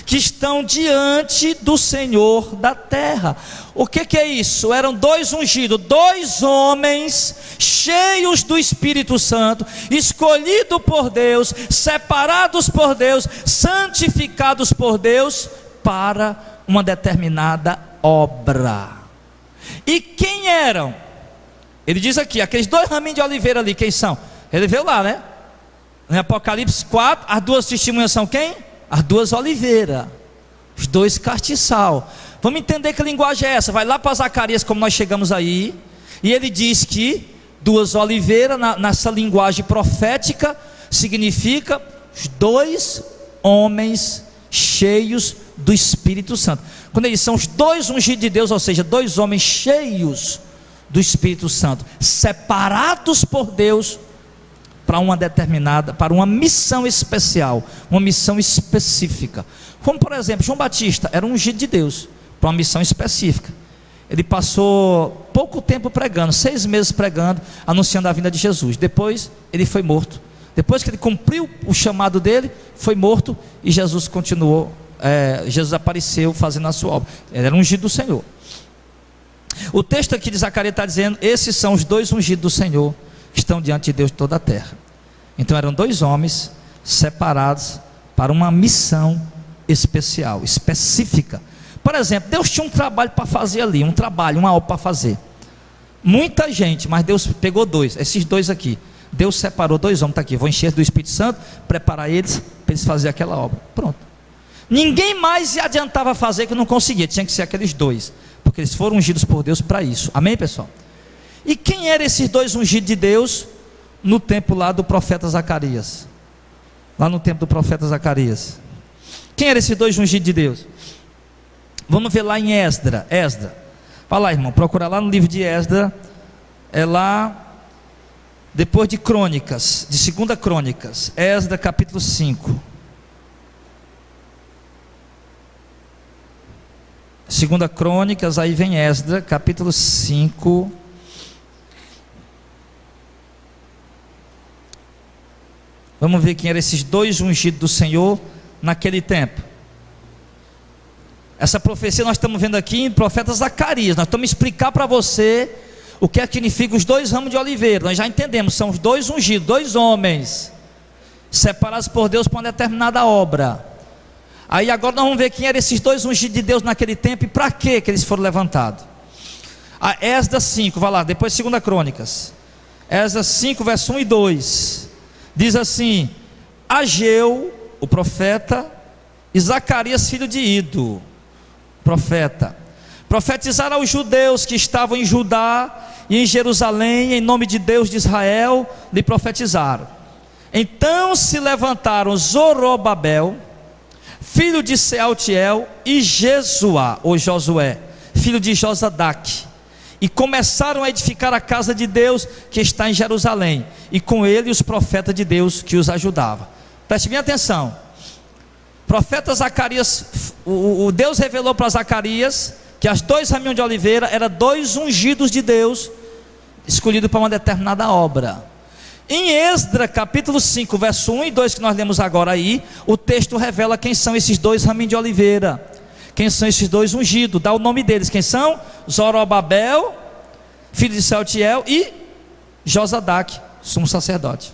que estão diante do Senhor da terra. O que é isso? Eram dois ungidos, dois homens cheios do Espírito Santo, escolhidos por Deus, separados por Deus, santificados por Deus para uma determinada obra. E quem eram? Ele diz aqui, aqueles dois raminhos de oliveira ali, quem são? Ele veio lá, né? Em Apocalipse 4, as duas testemunhas são quem? As duas oliveiras, os dois castiçal. Vamos entender que linguagem é essa? Vai lá para Zacarias, como nós chegamos aí, e ele diz que duas oliveiras, nessa linguagem profética, significa os dois homens cheios do Espírito Santo. Quando eles são os dois ungidos de Deus, ou seja, dois homens cheios do Espírito Santo, separados por Deus para uma determinada, para uma missão especial, uma missão específica. Como por exemplo, João Batista era um ungido de Deus para uma missão específica. Ele passou pouco tempo pregando, 6 meses pregando, anunciando a vinda de Jesus. Depois ele foi morto. Depois que ele cumpriu o chamado dele, foi morto e Jesus continuou. Jesus apareceu fazendo a sua obra. Ele era ungido do Senhor. O texto aqui de Zacarias está dizendo: esses são os dois ungidos do Senhor que estão diante de Deus de toda a terra. Então eram dois homens separados para uma missão especial, específica. Por exemplo, Deus tinha um trabalho para fazer ali, uma obra para fazer. Muita gente, mas Deus pegou dois, esses dois aqui. Deus separou dois homens, está aqui, vou encher do Espírito Santo, preparar eles para eles fazerem aquela obra. Pronto. Ninguém mais adiantava fazer que não conseguia, tinha que ser aqueles dois, porque eles foram ungidos por Deus para isso. Amém, pessoal? E quem eram esses dois ungidos de Deus no tempo lá do profeta Zacarias? Lá no tempo do profeta Zacarias. Quem eram esses dois ungidos de Deus? Vamos ver lá em Esdra. Vai lá, irmão, procura lá no livro de Esdra. É lá depois de Crônicas, de 2 Crônicas. Esdra capítulo 5. 2 Crônicas, aí vem Esdra capítulo 5. Vamos ver quem eram esses dois ungidos do Senhor naquele tempo. Essa profecia nós estamos vendo aqui em profeta Zacarias. Nós estamos explicar para você o que é que significa os dois ramos de oliveira. Nós já entendemos, são os dois ungidos, dois homens separados por Deus para uma determinada obra. Aí agora nós vamos ver quem eram esses dois ungidos de Deus naquele tempo e para que eles foram levantados. A Esdra 5, vai lá, depois 2 Crônicas. Esdra 5, verso 1 e 2. Diz assim: Ageu, o profeta, e Zacarias, filho de Ido, profeta, profetizaram aos judeus que estavam em Judá e em Jerusalém, em nome de Deus de Israel, lhe profetizaram. Então se levantaram Zorobabel, filho de Sealtiel, e Jesuá, ou Josué, filho de Josadaque, e começaram a edificar a casa de Deus que está em Jerusalém, e com ele os profetas de Deus que os ajudavam. Preste bem atenção. Profeta Zacarias, o Deus revelou para Zacarias que as dois raminhos de oliveira eram dois ungidos de Deus, escolhidos para uma determinada obra. Em Esdra capítulo 5, verso 1 e 2, que nós lemos agora aí, o texto revela quem são esses dois raminhos de oliveira, quem são esses dois ungidos, dá o nome deles, quem são? Zorobabel, filho de Sealtiel, e Josadaque, sumo sacerdote.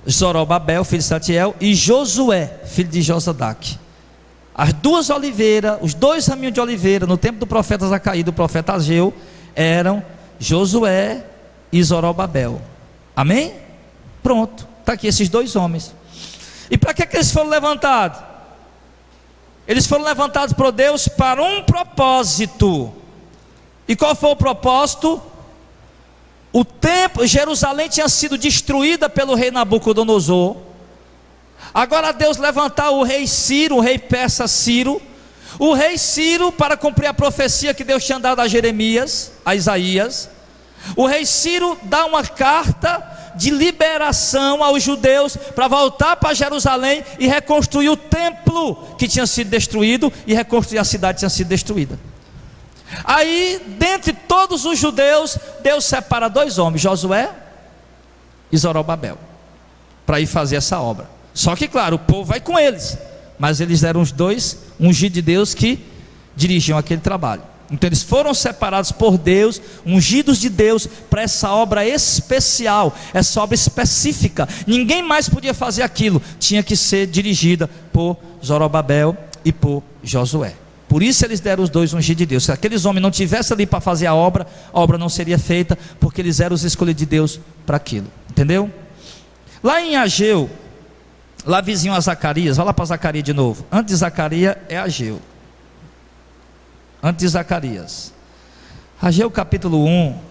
Zorobabel, filho de Sealtiel, e Josué, filho de Josadaque. As duas oliveiras, os dois raminhos de oliveira, no tempo do profeta Zacarias e do profeta Ageu, eram Josué e Zorobabel. Amém? Pronto, está aqui esses dois homens. E para que eles foram levantados? Eles foram levantados por Deus para um propósito. E qual foi o propósito? O templo, Jerusalém tinha sido destruída pelo rei Nabucodonosor. Agora Deus levantar o rei Ciro, o rei persa Ciro. O rei Ciro, para cumprir a profecia que Deus tinha dado a Jeremias, a Isaías. O rei Ciro dá uma carta de liberação aos judeus para voltar para Jerusalém e reconstruir o templo que tinha sido destruído, e reconstruir a cidade que tinha sido destruída. Aí, dentre todos os judeus, Deus separa dois homens, Josué e Zorobabel, para ir fazer essa obra. Só que claro, o povo vai com eles, mas eles eram os dois ungidos de Deus que dirigiam aquele trabalho. Então eles foram separados por Deus, ungidos de Deus, para essa obra especial, essa obra específica. Ninguém mais podia fazer aquilo, tinha que ser dirigida por Zorobabel e por Josué. Por isso eles deram os dois ungidos de Deus. Se aqueles homens não tivessem ali para fazer a obra não seria feita, porque eles eram os escolhidos de Deus para aquilo. Entendeu? Lá em Ageu, lá vizinho a Zacarias, vai lá para Zacarias de novo. Antes de Zacarias é Ageu. Antes de Zacarias. Ageu capítulo 1.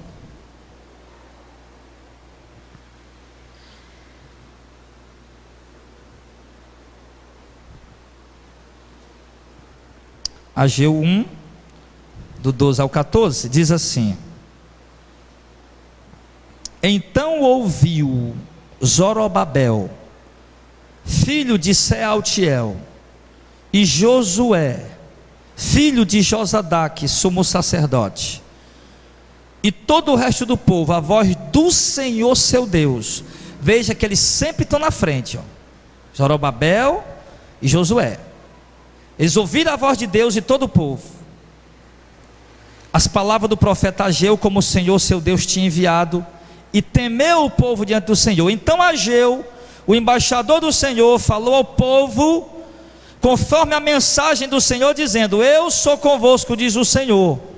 Ageu 1, do 12 ao 14, diz assim: Então ouviu Zorobabel, filho de Sealtiel, e Josué, filho de Josadaque, sumo sacerdote, e todo o resto do povo, a voz do Senhor seu Deus. Veja que eles sempre estão na frente, ó. Zorobabel e Josué. Eles ouviram a voz de Deus e todo o povo, as palavras do profeta Ageu, como o Senhor seu Deus tinha enviado, e temeu o povo diante do Senhor. Então Ageu, o embaixador do Senhor, falou ao povo conforme a mensagem do Senhor, dizendo: Eu sou convosco, diz o Senhor.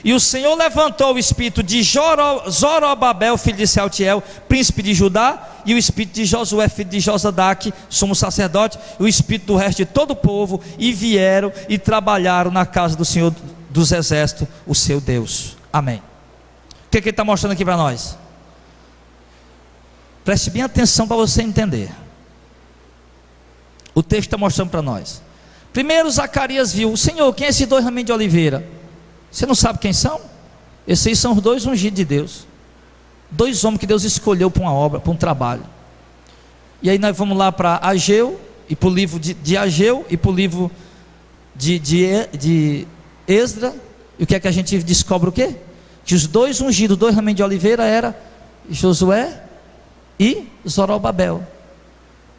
E o Senhor levantou o espírito de Zorobabel, filho de Sealtiel, príncipe de Judá, e o espírito de Josué, filho de Josadaque, sumo sacerdote, e o espírito do resto de todo o povo, e vieram e trabalharam na casa do Senhor dos exércitos, o seu Deus. Amém. O que ele está mostrando aqui para nós? Preste bem atenção para você entender. O texto está mostrando para nós. Primeiro Zacarias viu: Senhor, quem é esses dois ramos de oliveira? Você não sabe quem são? Esses aí são os dois ungidos de Deus, dois homens que Deus escolheu para uma obra, para um trabalho. E aí nós vamos lá para Ageu, e para o livro de Ageu, e para o livro de Esdra. E o que é que a gente descobre? O quê? Que os dois ungidos, dois ramos de oliveira, era Josué e Zorobabel.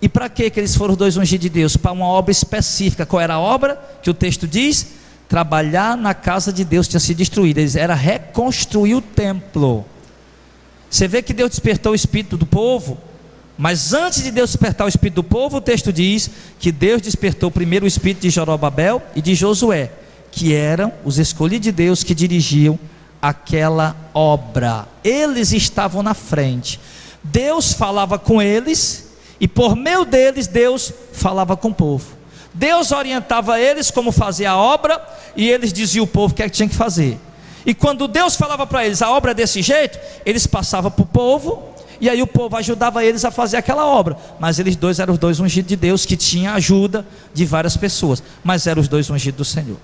E para que eles foram os dois ungidos de Deus? Para uma obra específica. Qual era a obra? Que o texto diz: trabalhar na casa de Deus, tinha sido destruída. Eles era reconstruir o templo. Você vê que Deus despertou o espírito do povo, mas antes de Deus despertar o espírito do povo, o texto diz que Deus despertou primeiro o espírito de Zorobabel e de Josué, que eram os escolhidos de Deus, que dirigiam aquela obra. Eles estavam na frente. Deus falava com eles, e por meio deles Deus falava com o povo. Deus orientava eles como fazer a obra, e eles diziam ao povo o que é que tinha que fazer. E quando Deus falava para eles: a obra é desse jeito, eles passavam para o povo, e aí o povo ajudava eles a fazer aquela obra. Mas eles dois eram os dois ungidos de Deus, que tinham ajuda de várias pessoas, mas eram os dois ungidos do Senhor.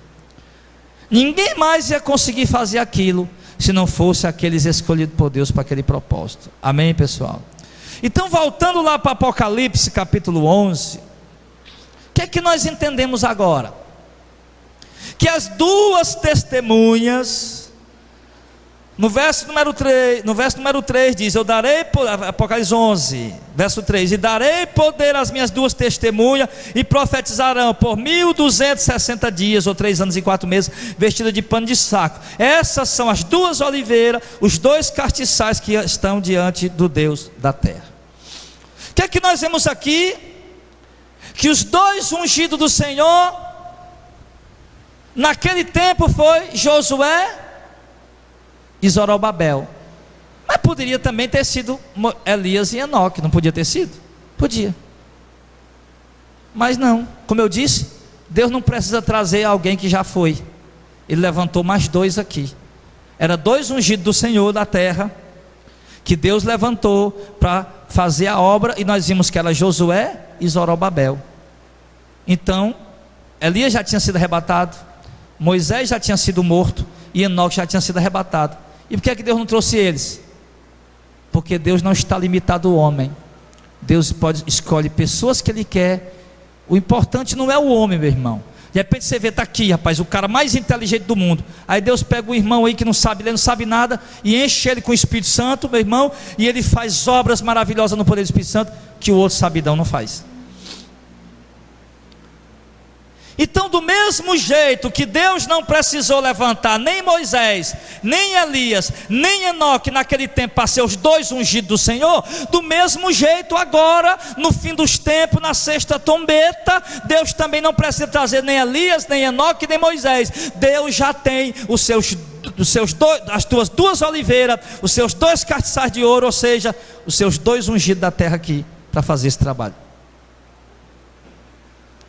Ninguém mais ia conseguir fazer aquilo se não fosse aqueles escolhidos por Deus para aquele propósito. Amém, pessoal? Então, voltando lá para Apocalipse capítulo 11, o que é que nós entendemos agora? Que as duas testemunhas, no verso número 3 diz: eu darei, Apocalipse 11, verso 3: e darei poder às minhas duas testemunhas, e profetizarão por 1260 dias, ou 3 anos e 4 meses, vestidas de pano de saco. Essas são as duas oliveiras, os dois castiçais que estão diante do Deus da terra. O que é que nós vemos aqui? Que os dois ungidos do Senhor, naquele tempo, foi Josué e Zorobabel. Mas poderia também ter sido Elias e Enoque, não podia ter sido? Podia. Mas não, como eu disse, Deus não precisa trazer alguém que já foi. Ele levantou mais dois aqui. Era dois ungidos do Senhor da terra, que Deus levantou para fazer a obra, e nós vimos que era Josué e Zorobabel. Então, Elias já tinha sido arrebatado, Moisés já tinha sido morto, e Enoque já tinha sido arrebatado. E por que é que Deus não trouxe eles? Porque Deus não está limitado ao homem. Deus escolhe pessoas que Ele quer. O importante não é o homem, meu irmão. De repente você vê, está aqui, rapaz, o cara mais inteligente do mundo. Aí Deus pega um irmão aí que não sabe ler, não sabe nada, e enche ele com o Espírito Santo, meu irmão, e ele faz obras maravilhosas no poder do Espírito Santo, que o outro sabidão não faz. Então, do mesmo jeito que Deus não precisou levantar nem Moisés, nem Elias, nem Enoque naquele tempo para ser os dois ungidos do Senhor, do mesmo jeito agora, no fim dos tempos, na sexta trombeta, Deus também não precisa trazer nem Elias, nem Enoque, nem Moisés. Deus já tem as tuas duas oliveiras, os seus dois castiçais de ouro, ou seja, os seus dois ungidos da terra aqui, para fazer esse trabalho.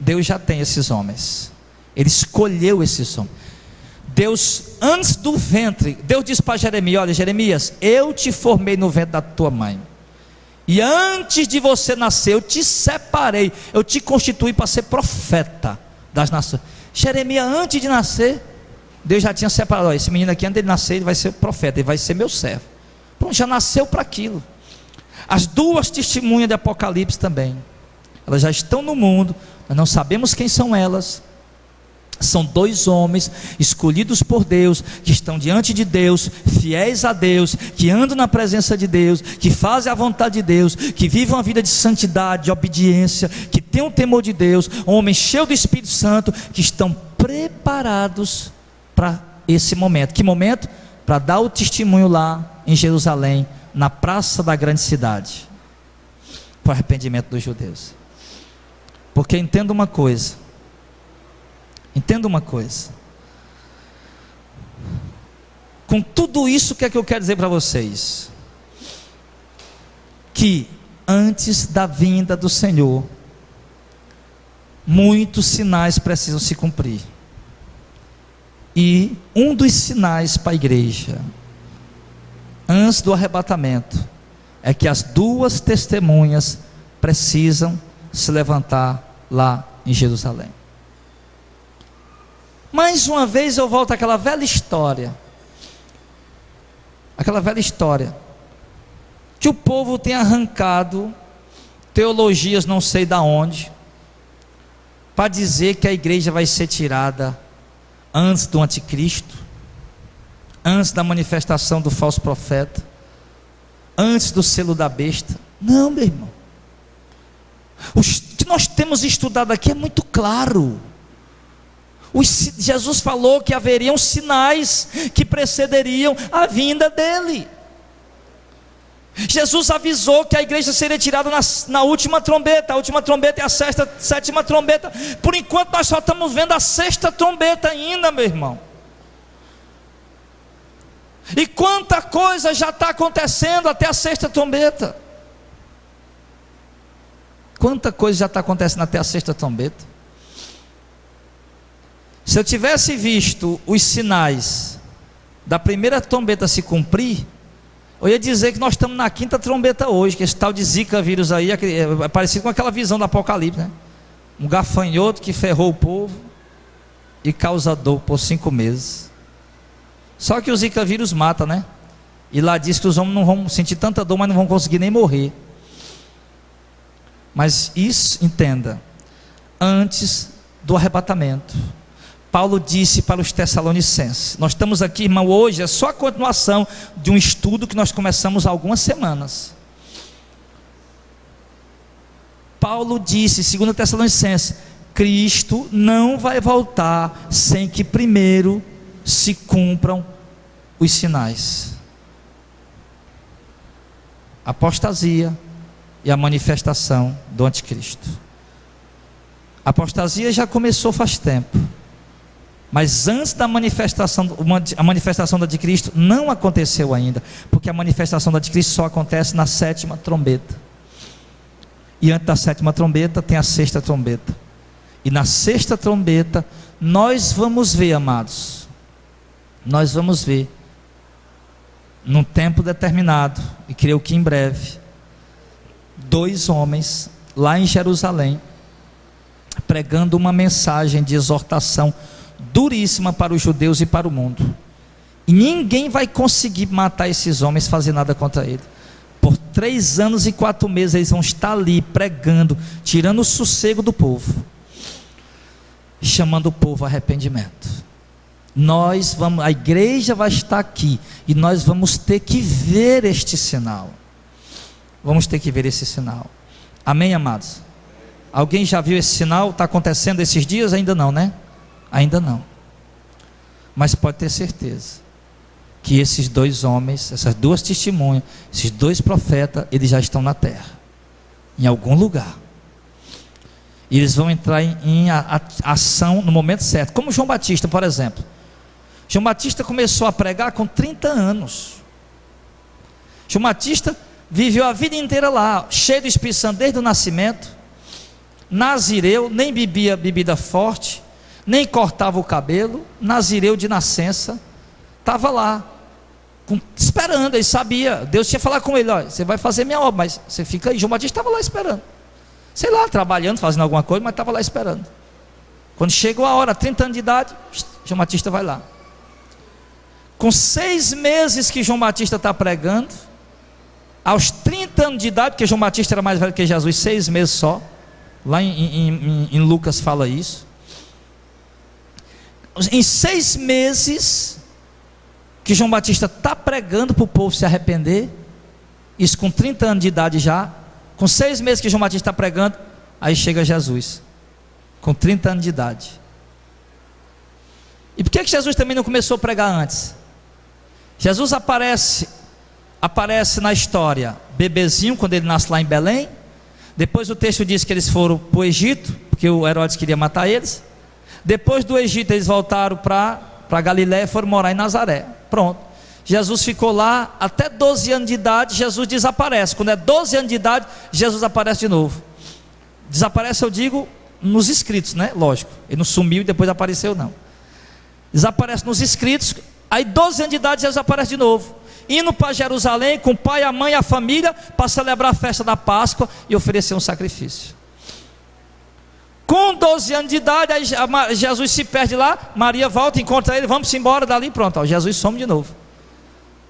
Deus já tem esses homens, Ele escolheu esses homens. Deus, antes do ventre, Deus disse para Jeremias: olha Jeremias, eu te formei no ventre da tua mãe, e antes de você nascer, eu te separei, eu te constituí para ser profeta das nações. Jeremias, antes de nascer, Deus já tinha separado: olha, esse menino aqui, antes dele nascer, ele vai ser profeta, ele vai ser meu servo. Pronto, já nasceu para aquilo. As duas testemunhas de Apocalipse também, elas já estão no mundo, nós não sabemos quem são elas. São dois homens escolhidos por Deus, que estão diante de Deus, fiéis a Deus, que andam na presença de Deus, que fazem a vontade de Deus, que vivem uma vida de santidade, de obediência, que têm o temor de Deus, homens cheios do Espírito Santo, que estão preparados para esse momento. Que momento? Para dar o testemunho lá em Jerusalém, na praça da grande cidade, para o arrependimento dos judeus. Porque entenda uma coisa, com tudo isso, o que é que eu quero dizer para vocês? Que antes da vinda do Senhor, muitos sinais precisam se cumprir, e um dos sinais para a igreja, antes do arrebatamento, é que as duas testemunhas precisam se levantar lá em Jerusalém. Mais uma vez eu volto àquela velha história, que o povo tem arrancado teologias não sei da onde, para dizer que a igreja vai ser tirada antes do anticristo, antes da manifestação do falso profeta, antes do selo da besta. Não, meu irmão, o que nós temos estudado aqui é muito claro. Jesus falou que haveriam sinais que precederiam a vinda dele. Jesus avisou que a igreja seria tirada na última trombeta. A última trombeta é a sétima trombeta. Por enquanto nós só estamos vendo a sexta trombeta ainda, meu irmão. E quanta coisa já está acontecendo até a sexta trombeta. Quanta coisa já está acontecendo até a sexta trombeta. Se eu tivesse visto os sinais da primeira trombeta se cumprir, eu ia dizer que nós estamos na quinta trombeta hoje, que esse tal de Zika vírus aí é parecido com aquela visão do Apocalipse, né? Um gafanhoto que ferrou o povo e causa dor por 5 meses. Só que o Zika vírus mata, né? E lá diz que os homens não vão sentir tanta dor, mas não vão conseguir nem morrer. Mas isso, entenda, antes do arrebatamento, Paulo disse para os Tessalonicenses. Nós estamos aqui, irmão, hoje é só a continuação de um estudo que nós começamos há algumas semanas. Paulo disse, segundo Tessalonicenses, Cristo não vai voltar sem que primeiro se cumpram os sinais: a apostasia e a manifestação do anticristo. A apostasia já começou faz tempo, mas antes da manifestação, a manifestação do anticristo não aconteceu ainda, porque a manifestação do anticristo só acontece na sétima trombeta, e antes da sétima trombeta tem a sexta trombeta, e na sexta trombeta nós vamos ver, amados, nós vamos ver, num tempo determinado, e creio que em breve, 2 homens lá em Jerusalém, pregando uma mensagem de exortação duríssima para os judeus e para o mundo, e ninguém vai conseguir matar esses homens, fazer nada contra eles. Por 3 anos e 4 meses eles vão estar ali pregando, tirando o sossego do povo, chamando o povo a arrependimento. A igreja vai estar aqui, e nós vamos ter que ver este sinal. Vamos ter que ver esse sinal. Amém, amados? Alguém já viu esse sinal? Está acontecendo esses dias? Ainda não, né? Ainda não. Mas pode ter certeza que esses dois homens, essas duas testemunhas, esses dois profetas, eles já estão na terra, em algum lugar. E eles vão entrar em ação no momento certo. Como João Batista, por exemplo. João Batista começou a pregar com 30 anos. João Batista viveu a vida inteira lá, cheio do Espírito Santo desde o nascimento. Nazireu, nem bebia bebida forte, nem cortava o cabelo. Nazireu de nascença. Estava lá, esperando. Ele sabia, Deus tinha falado com ele: olha, você vai fazer minha obra, mas você fica aí. João Batista estava lá esperando, sei lá, trabalhando, fazendo alguma coisa, mas estava lá esperando. Quando chegou a hora, 30 anos de idade, João Batista vai lá. Com 6 meses que João Batista está pregando, aos 30 anos de idade, porque João Batista era mais velho que Jesus, 6 meses só, lá em Lucas fala isso. Em 6 meses que João Batista está pregando para o povo se arrepender, isso com 30 anos de idade já, com 6 meses que João Batista está pregando, aí chega Jesus, com 30 anos de idade. E por que Jesus também não começou a pregar antes? Jesus aparece na história, bebezinho, quando ele nasce lá em Belém. Depois o texto diz que eles foram para o Egito, porque o Herodes queria matar eles. Depois do Egito eles voltaram para Galiléia e foram morar em Nazaré. Pronto. Jesus ficou lá até 12 anos de idade. Jesus desaparece. Quando é 12 anos de idade, Jesus aparece de novo. Desaparece, eu digo, nos escritos, né? Lógico, ele não sumiu e depois apareceu, não. Desaparece nos escritos. Aí 12 anos de idade, Jesus aparece de novo, indo para Jerusalém com o pai, a mãe e a família, para celebrar a festa da Páscoa e oferecer um sacrifício. Com 12 anos de idade, aí Jesus se perde lá. Maria volta, encontra ele, vamos embora dali, pronto, ó, Jesus some de novo.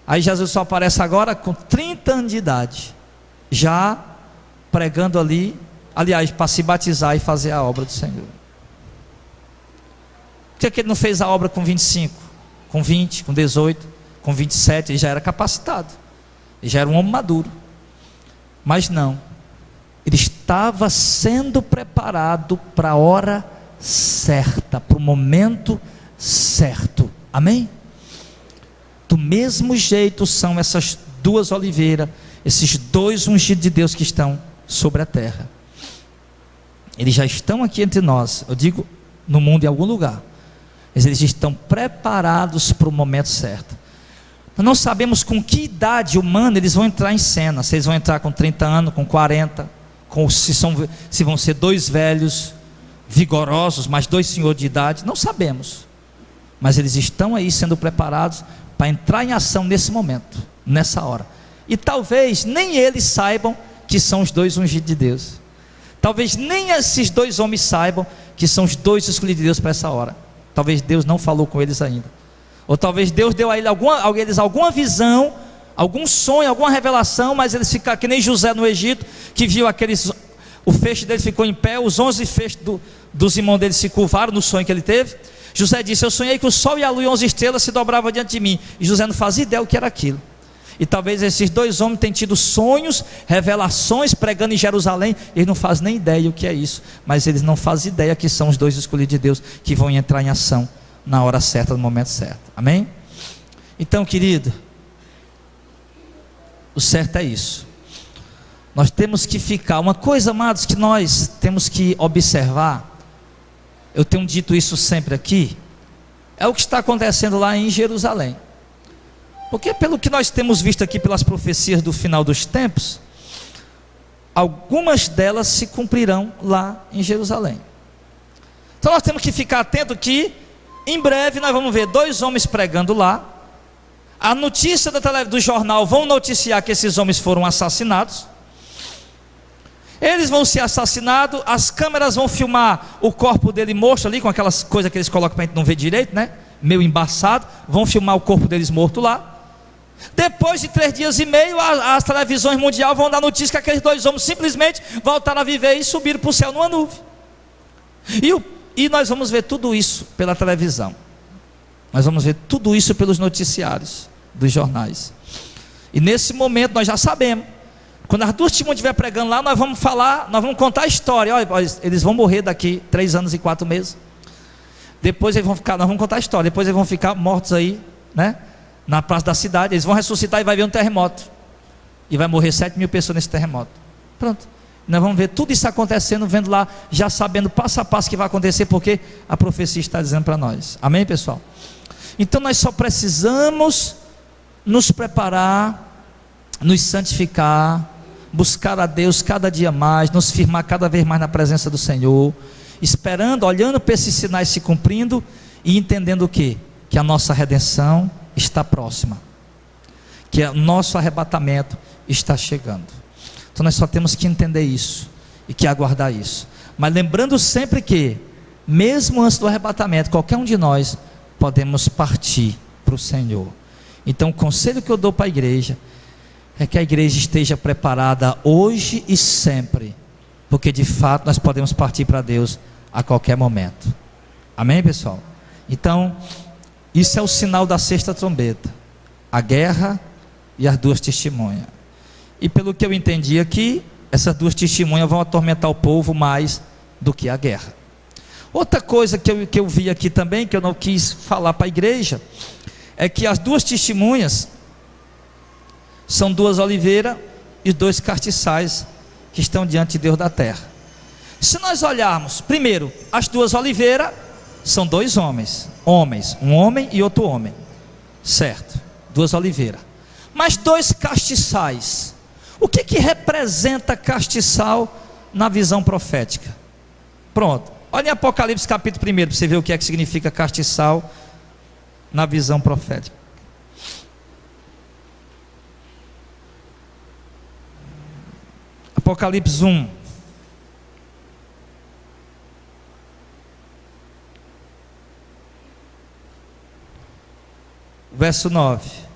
Aí Jesus só aparece agora com 30 anos de idade, já pregando ali, aliás, para se batizar e fazer a obra do Senhor. Por que ele não fez a obra com 25, com 20, com 18, com 27? Ele já era capacitado, ele já era um homem maduro. Mas não, ele estava sendo preparado para a hora certa, para o momento certo. Amém? Do mesmo jeito são essas duas oliveiras, esses dois ungidos de Deus que estão sobre a terra. Eles já estão aqui entre nós, eu digo, no mundo em algum lugar, mas eles estão preparados para o momento certo. Nós não sabemos com que idade humana eles vão entrar em cena. Se eles vão entrar com 30 anos, com 40, se vão ser dois velhos vigorosos, mas dois senhores de idade, não sabemos. Mas eles estão aí sendo preparados para entrar em ação nesse momento, nessa hora. E talvez nem eles saibam que são os dois ungidos de Deus. Talvez nem esses dois homens saibam que são os dois escolhidos de Deus para essa hora. Talvez Deus não falou com eles ainda. Ou talvez Deus deu a eles alguma visão, algum sonho, alguma revelação, mas eles ficaram que nem José no Egito, que viu o feixe dele ficou em pé, os 11 feixes dos irmãos dele se curvaram no sonho que ele teve. José disse: eu sonhei que o sol e a lua e 11 estrelas se dobravam diante de mim. E José não fazia ideia o que era aquilo. E talvez esses dois homens tenham tido sonhos, revelações, pregando em Jerusalém. Eles não fazem nem ideia o que é isso, mas eles não fazem ideia que são os dois escolhidos de Deus, que vão entrar em ação na hora certa, no momento certo. Amém? Então, querido, o certo é isso. Nós temos que ficar, uma coisa, amados, que nós temos que observar, eu tenho dito isso sempre aqui, é o que está acontecendo lá em Jerusalém. Porque pelo que nós temos visto aqui pelas profecias do final dos tempos, algumas delas se cumprirão lá em Jerusalém. Então nós temos que ficar atento que em breve nós vamos ver dois homens pregando lá. A notícia do jornal vão noticiar que esses homens foram assassinados. Eles vão ser assassinados, as câmeras vão filmar o corpo dele morto ali, com aquelas coisas que eles colocam para a gente não ver direito, né? Meio embaçado, vão filmar o corpo deles morto lá. Depois de 3 dias e meio, as televisões mundiais vão dar notícia que aqueles dois homens simplesmente voltaram a viver e subiram para o céu numa nuvem. E nós vamos ver tudo isso pela televisão. Nós vamos ver tudo isso pelos noticiários dos jornais. E nesse momento nós já sabemos Quando as duas testemunhas estiverem pregando lá, nós vamos falar, nós vamos contar a história. Olha, eles vão morrer daqui 3 anos e 4 meses. Depois eles vão ficar, nós vamos contar a história. Depois eles vão ficar mortos aí, né? Na praça da cidade. Eles vão ressuscitar e vai ver um terremoto. E vai morrer 7.000 pessoas nesse terremoto. Pronto. Nós vamos ver tudo isso acontecendo, vendo lá, já sabendo passo a passo o que vai acontecer, porque a profecia está dizendo para nós. Amém, pessoal? Então nós só precisamos nos preparar, nos santificar, buscar a Deus cada dia mais, nos firmar cada vez mais na presença do Senhor, esperando, olhando para esses sinais se cumprindo e entendendo o quê? Que a nossa redenção está próxima, que o nosso arrebatamento está chegando. Então nós só temos que entender isso e que aguardar isso, mas lembrando sempre que mesmo antes do arrebatamento, qualquer um de nós podemos partir para o Senhor. Então o conselho que eu dou para a igreja é que a igreja esteja preparada hoje e sempre, porque de fato nós podemos partir para Deus a qualquer momento. Amém, pessoal? Então isso é o sinal da sexta trombeta, a guerra e as duas testemunhas. E pelo que eu entendi aqui, essas duas testemunhas vão atormentar o povo mais do que a guerra. Outra coisa que eu vi aqui também, que eu não quis falar para a igreja, é que as duas testemunhas são 2 oliveiras e 2 castiçais que estão diante de Deus da terra. Se nós olharmos, primeiro, as 2 oliveiras são 2 homens, um homem e outro homem, certo? 2 oliveiras. Mas 2 castiçais, o que representa castiçal na visão profética? Pronto, olha em Apocalipse capítulo 1, para você ver o que significa castiçal na visão profética. Apocalipse 1. Verso 9.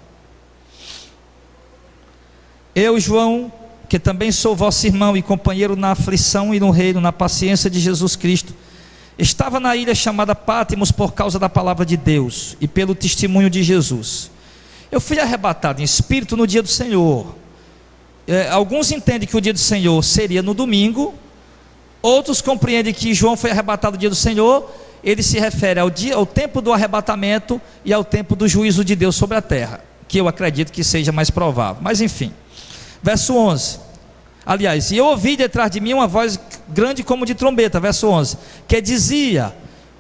Eu, João, que também sou vosso irmão e companheiro na aflição e no reino, na paciência de Jesus Cristo, estava na ilha chamada Pátimos por causa da palavra de Deus e pelo testemunho de Jesus. Eu fui arrebatado em espírito no dia do Senhor. Alguns entendem que o dia do Senhor seria no domingo, outros compreendem que João foi arrebatado no dia do Senhor. Ele se refere ao tempo do arrebatamento e ao tempo do juízo de Deus sobre a terra, que eu acredito que seja mais provável, mas enfim. Verso 11, aliás, e eu ouvi detrás de mim uma voz grande como de trombeta, verso 11, que dizia,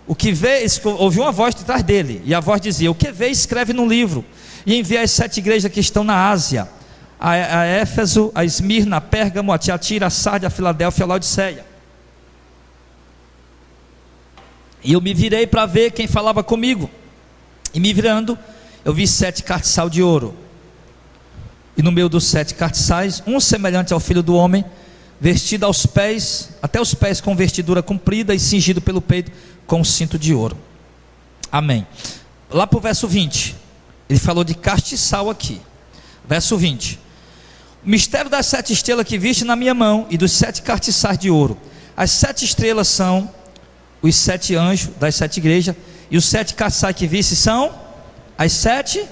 ouvi uma voz detrás dele, e a voz dizia, o que vê, escreve num livro, e envia as 7 igrejas que estão na Ásia, a Éfeso, a Esmirna, a Pérgamo, a Tiatira, a Sarde, a Filadélfia, a Laodiceia. E eu me virei para ver quem falava comigo, e me virando, eu vi 7 castiçal de ouro, e no meio dos 7 castiçais, um semelhante ao filho do homem, vestido aos pés, até os pés com vestidura comprida e cingido pelo peito com um cinto de ouro. Amém. Lá para o verso 20, ele falou de castiçal aqui. Verso 20, o mistério das 7 estrelas que viste na minha mão e dos 7 castiçais de ouro. As 7 estrelas são os 7 anjos das 7 igrejas, e os 7 castiçais que viste são as 7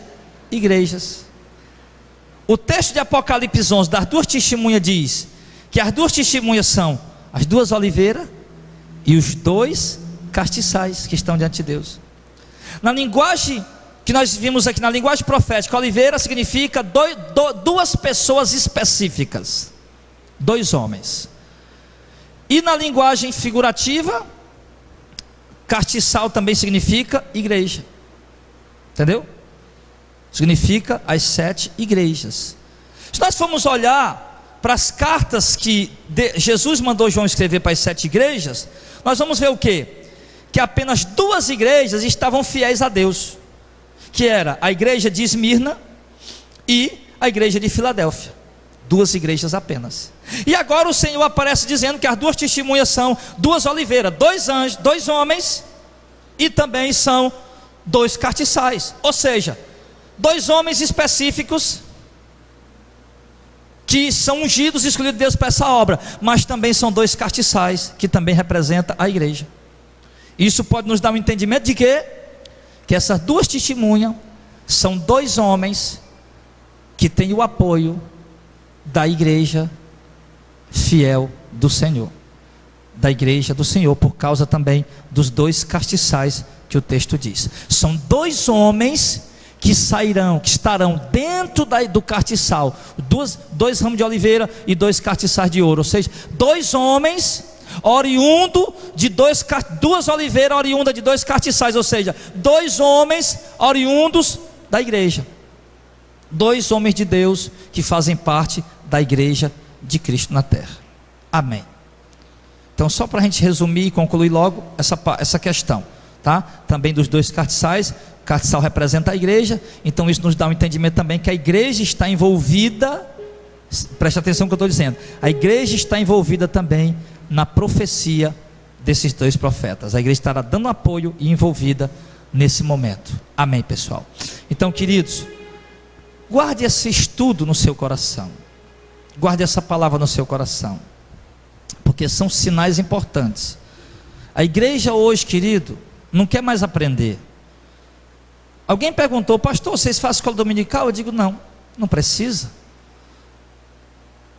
igrejas. O texto de Apocalipse 11 das 2 testemunhas diz que as 2 testemunhas são as 2 oliveiras e os 2 castiçais que estão diante de Deus. Na linguagem que nós vimos aqui, na linguagem profética, oliveira significa 2 pessoas específicas, 2 homens. E na linguagem figurativa, castiçal também significa igreja, entendeu? Significa as 7 igrejas. Se nós formos olhar para as cartas que Jesus mandou João escrever para as 7 igrejas, nós vamos ver o quê? Que apenas 2 igrejas estavam fiéis a Deus, que era a igreja de Esmirna e a igreja de Filadélfia. 2 igrejas apenas. E agora o Senhor aparece dizendo que as 2 testemunhas são 2 oliveiras, 2 anjos, 2 homens, e também são 2 castiçais, ou seja, 2 homens específicos que são ungidos e escolhidos de Deus para essa obra, mas também são 2 castiçais que também representam a igreja. Isso pode nos dar um entendimento de quê? Que essas 2 testemunhas são 2 homens que têm o apoio da igreja fiel do Senhor. Da igreja do Senhor, por causa também dos 2 castiçais que o texto diz. São 2 homens que sairão, que estarão dentro do castiçal, 2 ramos de oliveira e 2 castiçais de ouro, ou seja, 2 homens oriundo de 2 oliveiras oriundas de 2 castiçais, ou seja, 2 homens oriundos da igreja, 2 homens de Deus que fazem parte da igreja de Cristo na terra. Amém. Então, só para a gente resumir e concluir logo essa questão, tá? Também dos 2 castiçais. O castiçal representa a igreja, então isso nos dá um entendimento também que a igreja está envolvida, preste atenção no que eu estou dizendo, a igreja está envolvida também na profecia desses 2 profetas. A igreja estará dando apoio e envolvida nesse momento. Amém, pessoal? Então, queridos, guarde esse estudo no seu coração, guarde essa palavra no seu coração, porque são sinais importantes. A igreja hoje, querido, não quer mais aprender. Alguém perguntou: pastor, vocês fazem escola dominical? Eu digo: não precisa,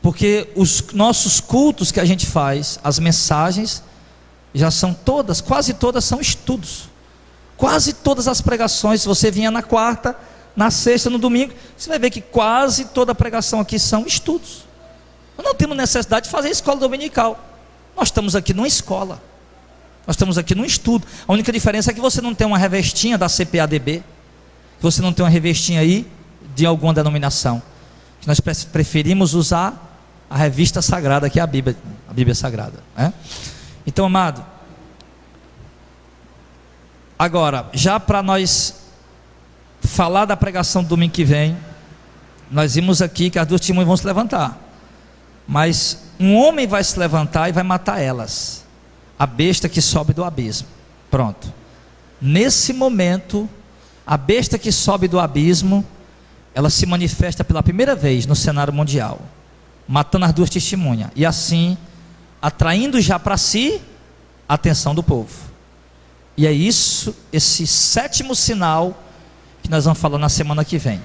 porque os nossos cultos que a gente faz, as mensagens já são todas, quase todas são estudos. Quase todas as pregações, se você vier na quarta, na sexta, no domingo, você vai ver que quase toda a pregação aqui são estudos. Nós não temos necessidade de fazer escola dominical. Nós estamos aqui numa escola, nós estamos aqui num estudo. A única diferença é que você não tem uma revestinha da CPADB, que você não tem uma revestinha aí de alguma denominação. Nós preferimos usar a revista sagrada, que é a Bíblia Sagrada, né? Então, amado, agora, já para nós falar da pregação do domingo que vem, nós vimos aqui que as 2 testemunhas vão se levantar, mas um homem vai se levantar e vai matar elas, a besta que sobe do abismo. Pronto. Nesse momento, a besta que sobe do abismo, ela se manifesta pela primeira vez no cenário mundial, matando as 2 testemunhas, e assim atraindo já para si a atenção do povo. E é isso, esse 7º sinal que nós vamos falar na semana que vem.